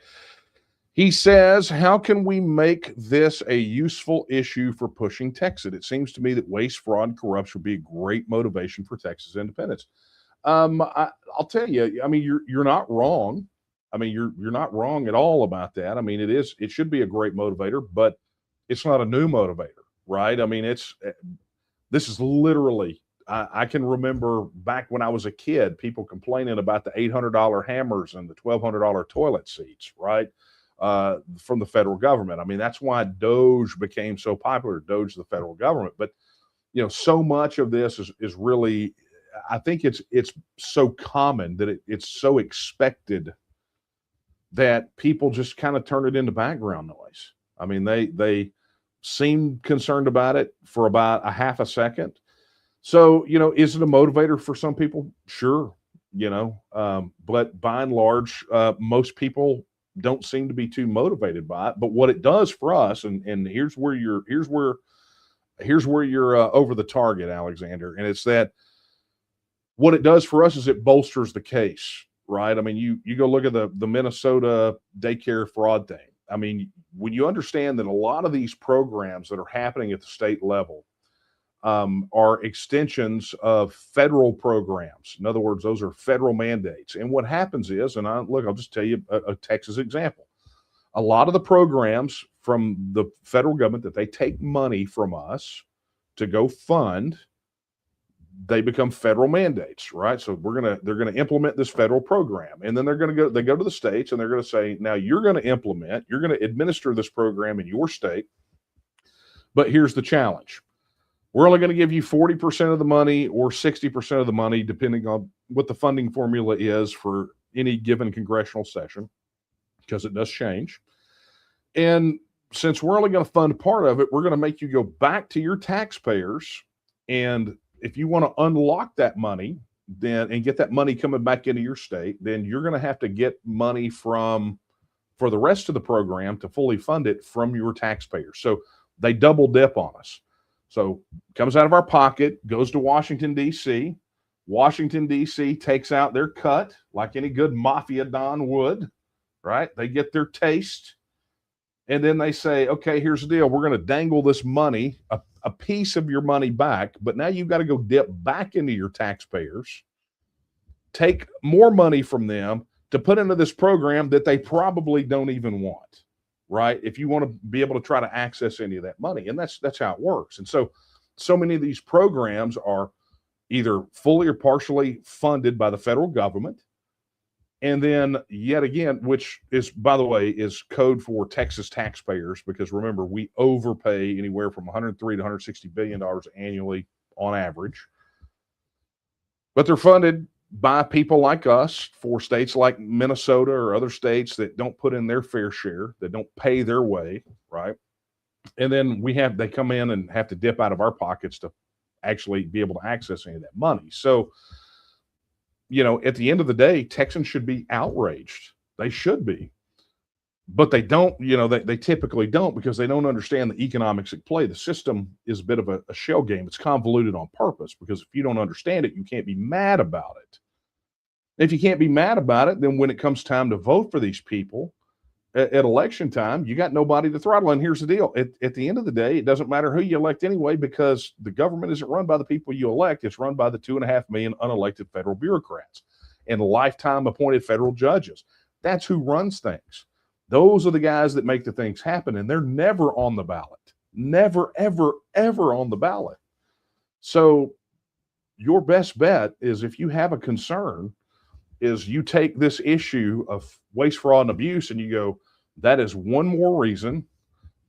He says, how can we make this a useful issue for pushing TEXIT? It seems to me that waste, fraud, and corruption would be a great motivation for Texas independence. I'll tell you, I mean, you're not wrong. I mean, you're not wrong at all about that. I mean, it should be a great motivator, but it's not a new motivator, right? I mean, this is literally, I can remember back when I was a kid, people complaining about the $800 hammers and the $1,200 toilet seats, right? From the federal government. I mean, that's why Doge became so popular, Doge, the federal government. But, so much of this is really, I think it's so common that it's so expected that people just kind of turn it into background noise. I mean, they seem concerned about it for about a half a second. So, is it a motivator for some people? Sure. But by and large, most people don't seem to be too motivated by it. But what it does for us, and here's where you're over the target, Alexander, and it's that what it does for us is it bolsters the case, right? I mean, you go look at the Minnesota daycare fraud thing. I mean, when you understand that a lot of these programs that are happening at the state level are extensions of federal programs. In other words, those are federal mandates. And what happens is, and I'll just tell you a Texas example. A lot of the programs from the federal government that they take money from us to go fund they become federal mandates, right? So they're gonna implement this federal program, and then they go to the states, and they're gonna say, now you're gonna administer this program in your state, but here's the challenge: we're only going to give you 40% of the money or 60% of the money, depending on what the funding formula is for any given congressional session, because it does change. And since we're only going to fund part of it, we're going to make you go back to your taxpayers. And if you want to unlock that money and get that money coming back into your state, then you're going to have to get money for the rest of the program to fully fund it from your taxpayers. So they double dip on us. So comes out of our pocket, goes to Washington, D.C. Washington, D.C. takes out their cut like any good mafia don would, right? They get their taste. And then they say, okay, here's the deal. We're going to dangle this money, a piece of your money back, but now you've got to go dip back into your taxpayers, take more money from them to put into this program that they probably don't even want, right? If you want to be able to try to access any of that money. And that's how it works. And so many of these programs are either fully or partially funded by the federal government. And then yet again, which is, by the way, is code for Texas taxpayers, because remember, we overpay anywhere from $103 to $160 billion annually on average. But they're funded by people like us for states like Minnesota or other states that don't put in their fair share, that don't pay their way, right? And then they come in and have to dip out of our pockets to actually be able to access any of that money. So, at the end of the day, Texans should be outraged. They should be. But they don't, they typically don't, because they don't understand the economics at play. The system is a bit of a shell game. It's convoluted on purpose, because if you don't understand it, you can't be mad about it. If you can't be mad about it, then when it comes time to vote for these people at election time, you got nobody to throttle. And here's the deal. At the end of the day, it doesn't matter who you elect anyway, because the government isn't run by the people you elect. It's run by the 2.5 million unelected federal bureaucrats and lifetime appointed federal judges. That's who runs things. Those are the guys that make the things happen, and they're never on the ballot. Never, ever, ever on the ballot. So your best bet is, if you have a concern, is you take this issue of waste, fraud, and abuse, and you go, that is one more reason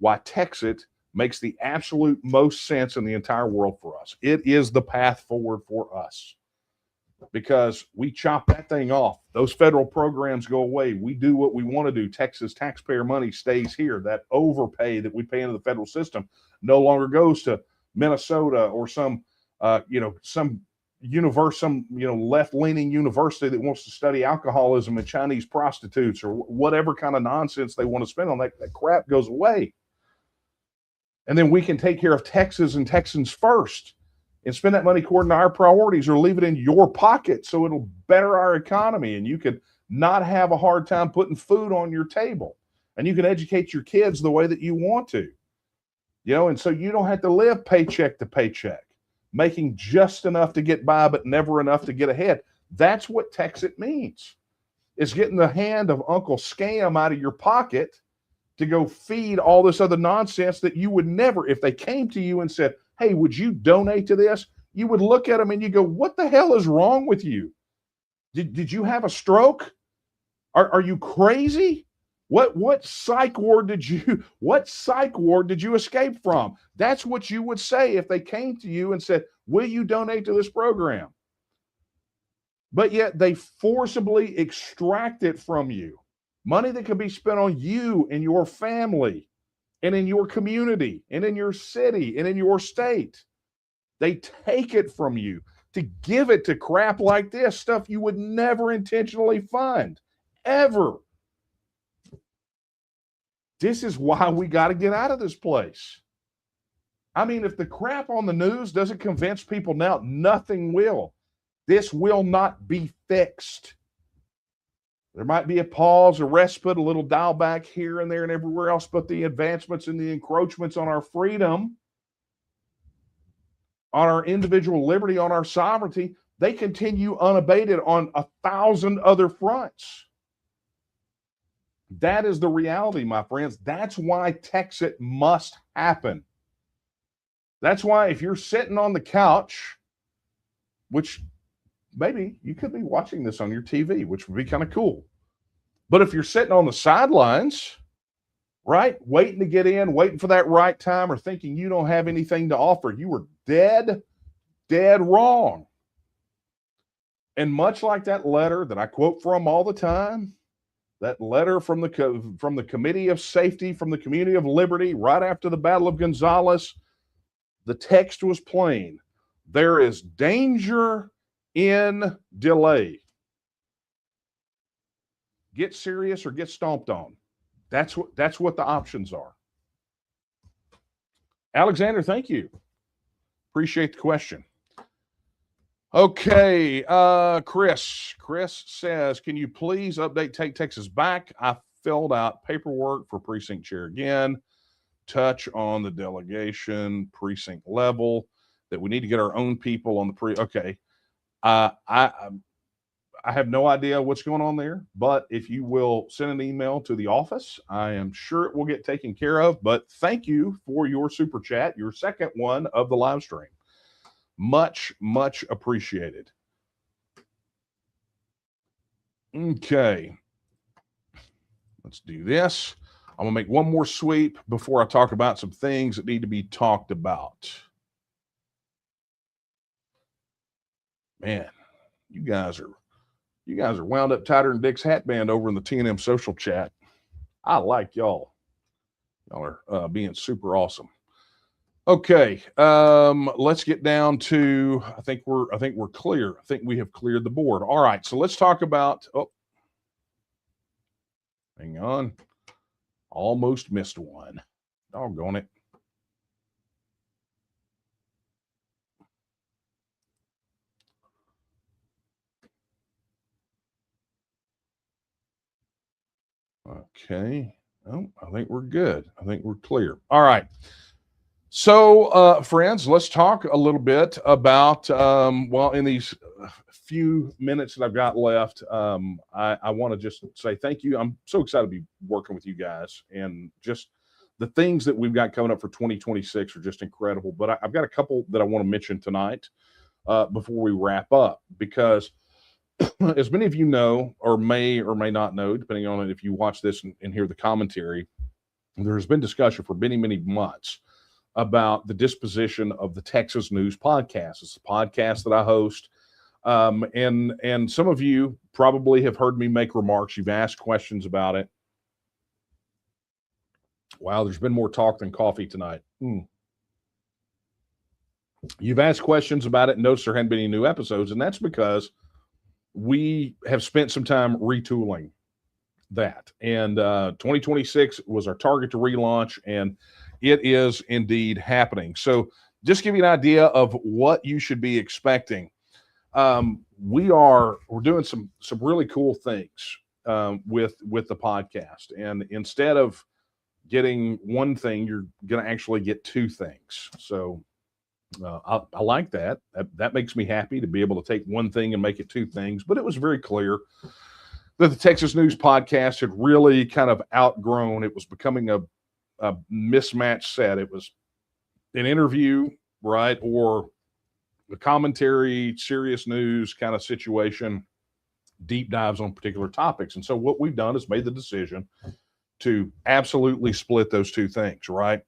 why TEXIT makes the absolute most sense in the entire world for us. It is the path forward for us, because we chop that thing off. Those federal programs go away. We do what we want to do. Texas taxpayer money stays here. That overpay that we pay into the federal system no longer goes to Minnesota or some left-leaning university that wants to study alcoholism and Chinese prostitutes, or whatever kind of nonsense they want to spend on that crap goes away. And then we can take care of Texas and Texans first and spend that money according to our priorities, or leave it in your pocket so it'll better our economy, and you could not have a hard time putting food on your table, and you can educate your kids the way that you want to, and so you don't have to live paycheck to paycheck, making just enough to get by, but never enough to get ahead. That's what TEXIT means. It's getting the hand of Uncle Scam out of your pocket to go feed all this other nonsense that you would never, if they came to you and said, hey, would you donate to this? You would look at them and you go, what the hell is wrong with you? Did you have a stroke? Are you crazy? What psych ward did you escape from? That's what you would say if they came to you and said, will you donate to this program? But yet they forcibly extract it from you. Money that could be spent on you and your family and in your community and in your city and in your state. They take it from you to give it to crap like this, stuff you would never intentionally fund, ever. This is why we got to get out of this place. I mean, if the crap on the news doesn't convince people now, nothing will. This will not be fixed. There might be a pause, a respite, a little dial back here and there and everywhere else, but the advancements and the encroachments on our freedom, on our individual liberty, on our sovereignty, they continue unabated on 1,000 other fronts. That is the reality, my friends. That's why TEXIT must happen. That's why if you're sitting on the couch which maybe you could be watching this on your TV, which would be kind of cool. But if you're sitting on the sidelines, right, waiting to get in, waiting for that right time, or thinking you don't have anything to offer, you were dead wrong. And much like that letter that I quote from all the time, that letter from the Committee of Safety, from the Community of Liberty, right after the Battle of Gonzales, the text was plain. There is danger in delay. Get serious or get stomped on. That's what the options are. Alexander, thank you. Appreciate the question. Okay, Chris says, can you please update Take Texas Back? I filled out paperwork for precinct chair again. Touch on the delegation precinct level that we need to get our own people on the okay. I have no idea what's going on there, but if you will send an email to the office, I am sure it will get taken care of. But thank you for your super chat, your second one of the live stream. Much appreciated. Okay. Let's do this. I'm going to make one more sweep before I talk about some things that need to be talked about. Man, you guys are wound up tighter than Dick's hat band over in the TNM social chat. I like y'all. Y'all are being super awesome. Okay, let's get down to. I think we're clear. I think we have cleared the board. All right, so let's talk about. Oh, hang on. Almost missed one. Doggone it. Okay. Oh, I think we're good. I think we're clear. All right. So, friends, let's talk a little bit about, well, in these few minutes that I've got left, I want to just say thank you. I'm so excited to be working with you guys, and just the things that we've got coming up for 2026 are just incredible. But I've got a couple that I want to mention tonight before we wrap up, because as many of you know, or may not know, depending on if you watch this and hear the commentary, there's been discussion for many months about the disposition of the Texas News podcast. It's a podcast that I host. And some of you probably have heard me make remarks. You've asked questions about it. Wow, there's been more talk than coffee tonight. You've asked questions about it and noticed there hadn't been any new episodes, and that's because we have spent some time retooling that. And 2026 was our target to relaunch, and it is indeed happening. So just give you an idea of what you should be expecting. We're doing some really cool things with the podcast. And instead of getting one thing, you're going to actually get two things. So I like that. That makes me happy to be able to take one thing and make it two things. But it was very clear that the Texas News podcast had really kind of outgrown. It was becoming a mismatched set. It was an interview, right, or a commentary, serious news kind of situation, deep dives on particular topics. And so what we've done is made the decision to absolutely split those two things, right?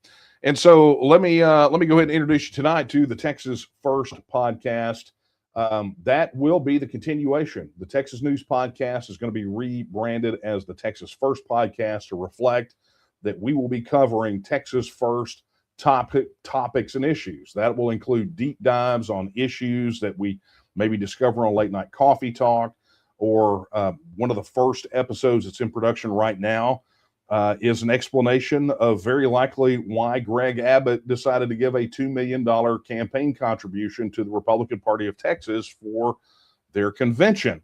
And so let me go ahead and introduce you tonight to the Texas First podcast. That will be the continuation. The Texas News podcast is going to be rebranded as the Texas First podcast to reflect that we will be covering Texas First topics and issues. That will include deep dives on issues that we maybe discover on Late Night Coffee Talk, or one of the first episodes that's in production right now is an explanation of very likely why Greg Abbott decided to give a $2 million campaign contribution to the Republican Party of Texas for their convention.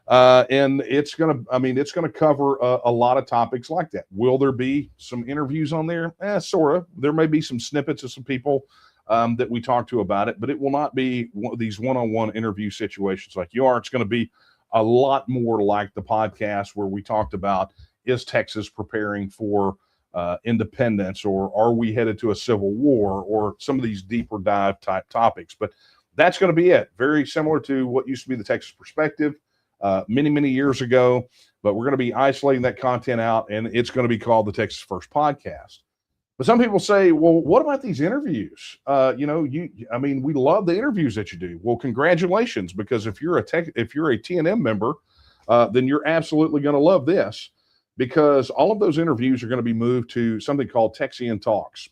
And it's going to cover a lot of topics like that. Will there be some interviews on there? Sort of. There may be some snippets of some people that we talk to about it, but it will not be these one-on-one interview situations like you are. It's going to be a lot more like the podcast where we talked about, is Texas preparing for independence, or are we headed to a civil war, or some of these deeper dive type topics. But that's going to be it. Very similar to what used to be the Texas Perspective many, many years ago. But we're going to be isolating that content out, and it's going to be called the Texas First Podcast. But some people say, well, what about these interviews? I mean, we love the interviews that you do. Well, congratulations, because if you're a TNM member, then you're absolutely going to love this, because all of those interviews are going to be moved to something called TEXIT Talks,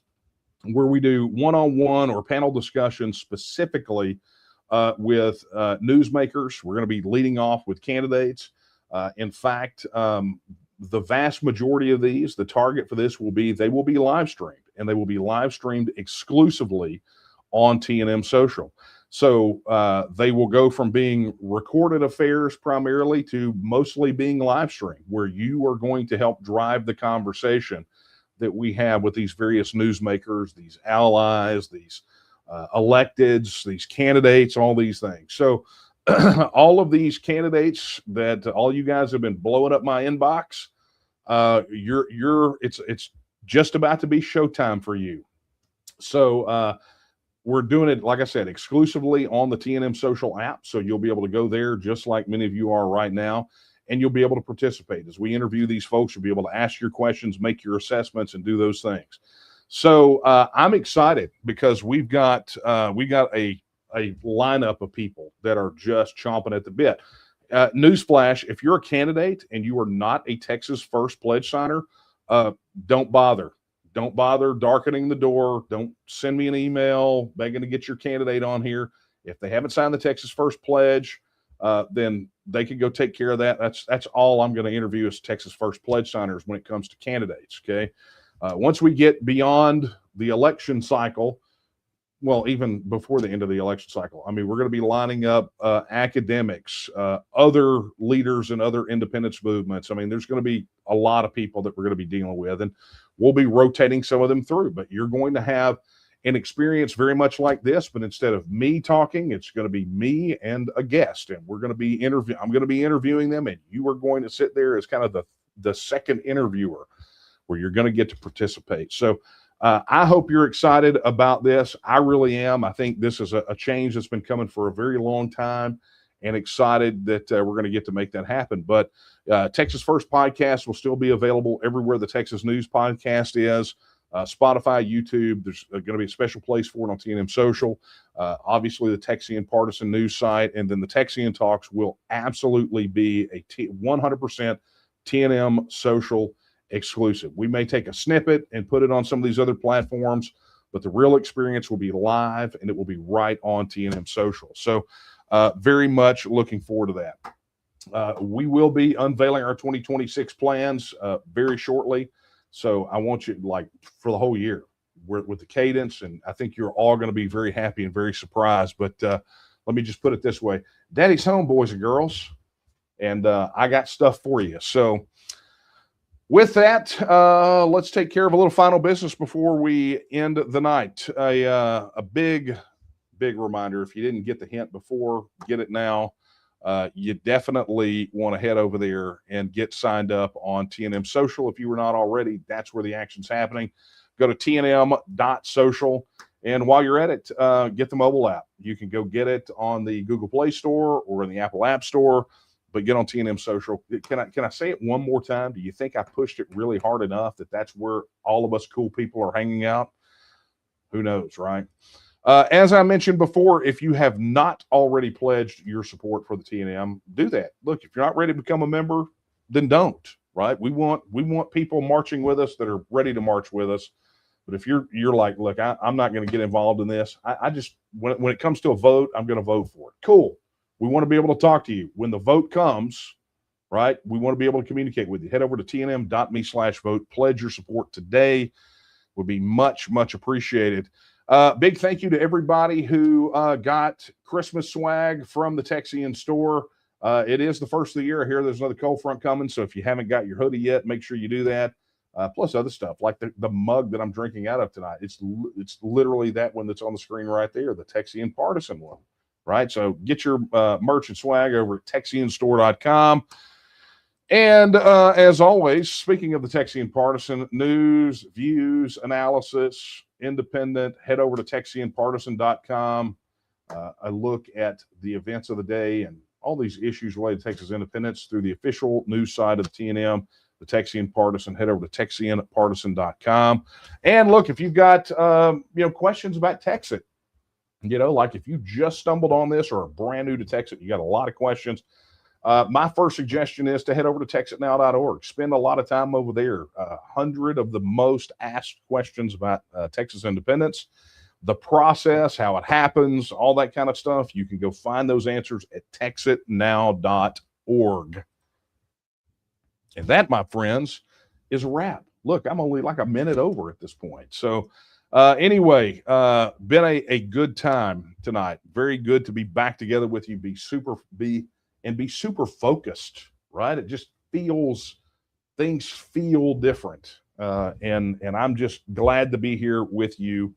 where we do one-on-one or panel discussions specifically with newsmakers. We're going to be leading off with candidates. In fact, the vast majority of these, the target for this will be, they will be live streamed, and they will be live streamed exclusively on TNM Social. So they will go from being recorded affairs primarily to mostly being live streamed, where you are going to help drive the conversation that we have with these various newsmakers, these allies, these electeds, these candidates, all these things. So all of these candidates that all you guys have been blowing up my inbox, it's just about to be showtime for you. So we're doing it, like I said, exclusively on the TNM Social app. So you'll be able to go there just like many of you are right now, and you'll be able to participate. As we interview these folks, you'll be able to ask your questions, make your assessments, and do those things. So I'm excited because we've got a lineup of people that are just chomping at the bit. Newsflash, if you're a candidate and you are not a Texas First pledge signer, don't bother. Don't bother darkening the door. Don't send me an email begging to get your candidate on here. If they haven't signed the Texas First pledge, then they can go take care of that. That's all I'm going to interview is Texas First pledge signers when it comes to candidates, okay? Once we get beyond the election cycle, well, even before the end of the election cycle, I mean, we're going to be lining up academics, other leaders and other independence movements. I mean, there's going to be a lot of people that we're going to be dealing with, and we'll be rotating some of them through. But you're going to have an experience very much like this, but instead of me talking, it's going to be me and a guest, and we're going to be I'm going to be interviewing them, and you are going to sit there as kind of the second interviewer, where you're going to get to participate. So I hope you're excited about this. I really am. I think this is a change that's been coming for a very long time, and excited that we're going to get to make that happen. But Texas First Podcast will still be available everywhere the Texas News Podcast is. Spotify, YouTube, there's going to be a special place for it on TNM Social. Obviously, the TEXIT Partisan News site, and then the TEXIT Talks will absolutely be a 100% TNM Social exclusive. We may take a snippet and put it on some of these other platforms, but the real experience will be live, and it will be right on TNM Social. So very much looking forward to that. We will be unveiling our 2026 plans very shortly. So I want you, like, for the whole year, with the cadence, and I think you're all going to be very happy and very surprised. But let me just put it this way. Daddy's home, boys and girls, and I got stuff for you. So with that, let's take care of a little final business before we end the night. A big reminder, if you didn't get the hint before, get it now. You definitely want to head over there and get signed up on TNM Social. If you were not already, that's where the action's happening. Go to tnm.social. And while you're at it, get the mobile app. You can go get it on the Google Play Store or in the Apple App Store, but get on TNM Social. Can I say it one more time? Do you think I pushed it really hard enough that that's where all of us cool people are hanging out? Who knows, right? As I mentioned before, if you have not already pledged your support for the TNM, do that. Look, if you're not ready to become a member, then don't, right? We want people marching with us that are ready to march with us. But if you're like, look, I'm not going to get involved in this. I just, when it comes to a vote, I'm going to vote for it. Cool. We want to be able to talk to you. When the vote comes, right, we want to be able to communicate with you. Head over to tnm.me/vote. Pledge your support today. Would be much, much appreciated. Big thank you to everybody who got Christmas swag from the TEXIT store. It is the first of the year. I hear there's another cold front coming, so if you haven't got your hoodie yet, make sure you do that. Plus other stuff, like the mug that I'm drinking out of tonight. It's literally that one that's on the screen right there, the TEXIT Partisan one, right? So get your merch and swag over at TEXITstore.com. And as always, speaking of the TEXIT Partisan, news, views, analysis, independent, head over to TEXITpartisan.com. a look at the events of the day and all these issues related to Texas independence through the official news site of the TNM, the Texian Partisan. Head over to TexianPartisan.com. And look, if you've got questions about TEXIT, like if you just stumbled on this or are brand new to TEXIT, you got a lot of questions. My first suggestion is to head over to TexitNow.org. Spend a lot of time over there. 100 of the most asked questions about Texas independence, the process, how it happens, all that kind of stuff. You can go find those answers at TexitNow.org. And that, my friends, is a wrap. Look, I'm only like a minute over at this point. So anyway, been a good time tonight. Very good to be back together with you. Be super focused, right? It just things feel different. And I'm just glad to be here with you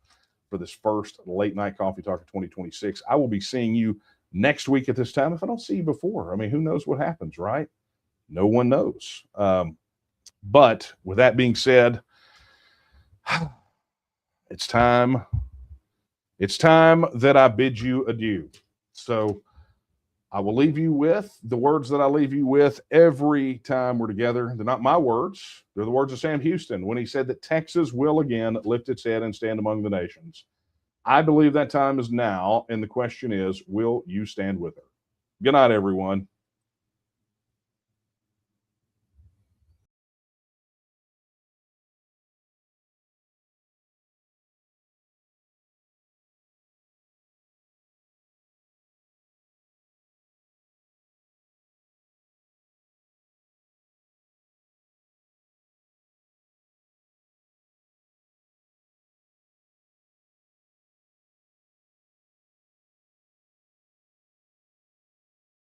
for this first Late Night Coffee Talk of 2026. I will be seeing you next week at this time. If I don't see you before, I mean, who knows what happens, right? No one knows. But with that being said, it's time that I bid you adieu. So I will leave you with the words that I leave you with every time we're together. They're not my words. They're the words of Sam Houston when he said that Texas will again lift its head and stand among the nations. I believe that time is now, and the question is, will you stand with her? Good night, everyone.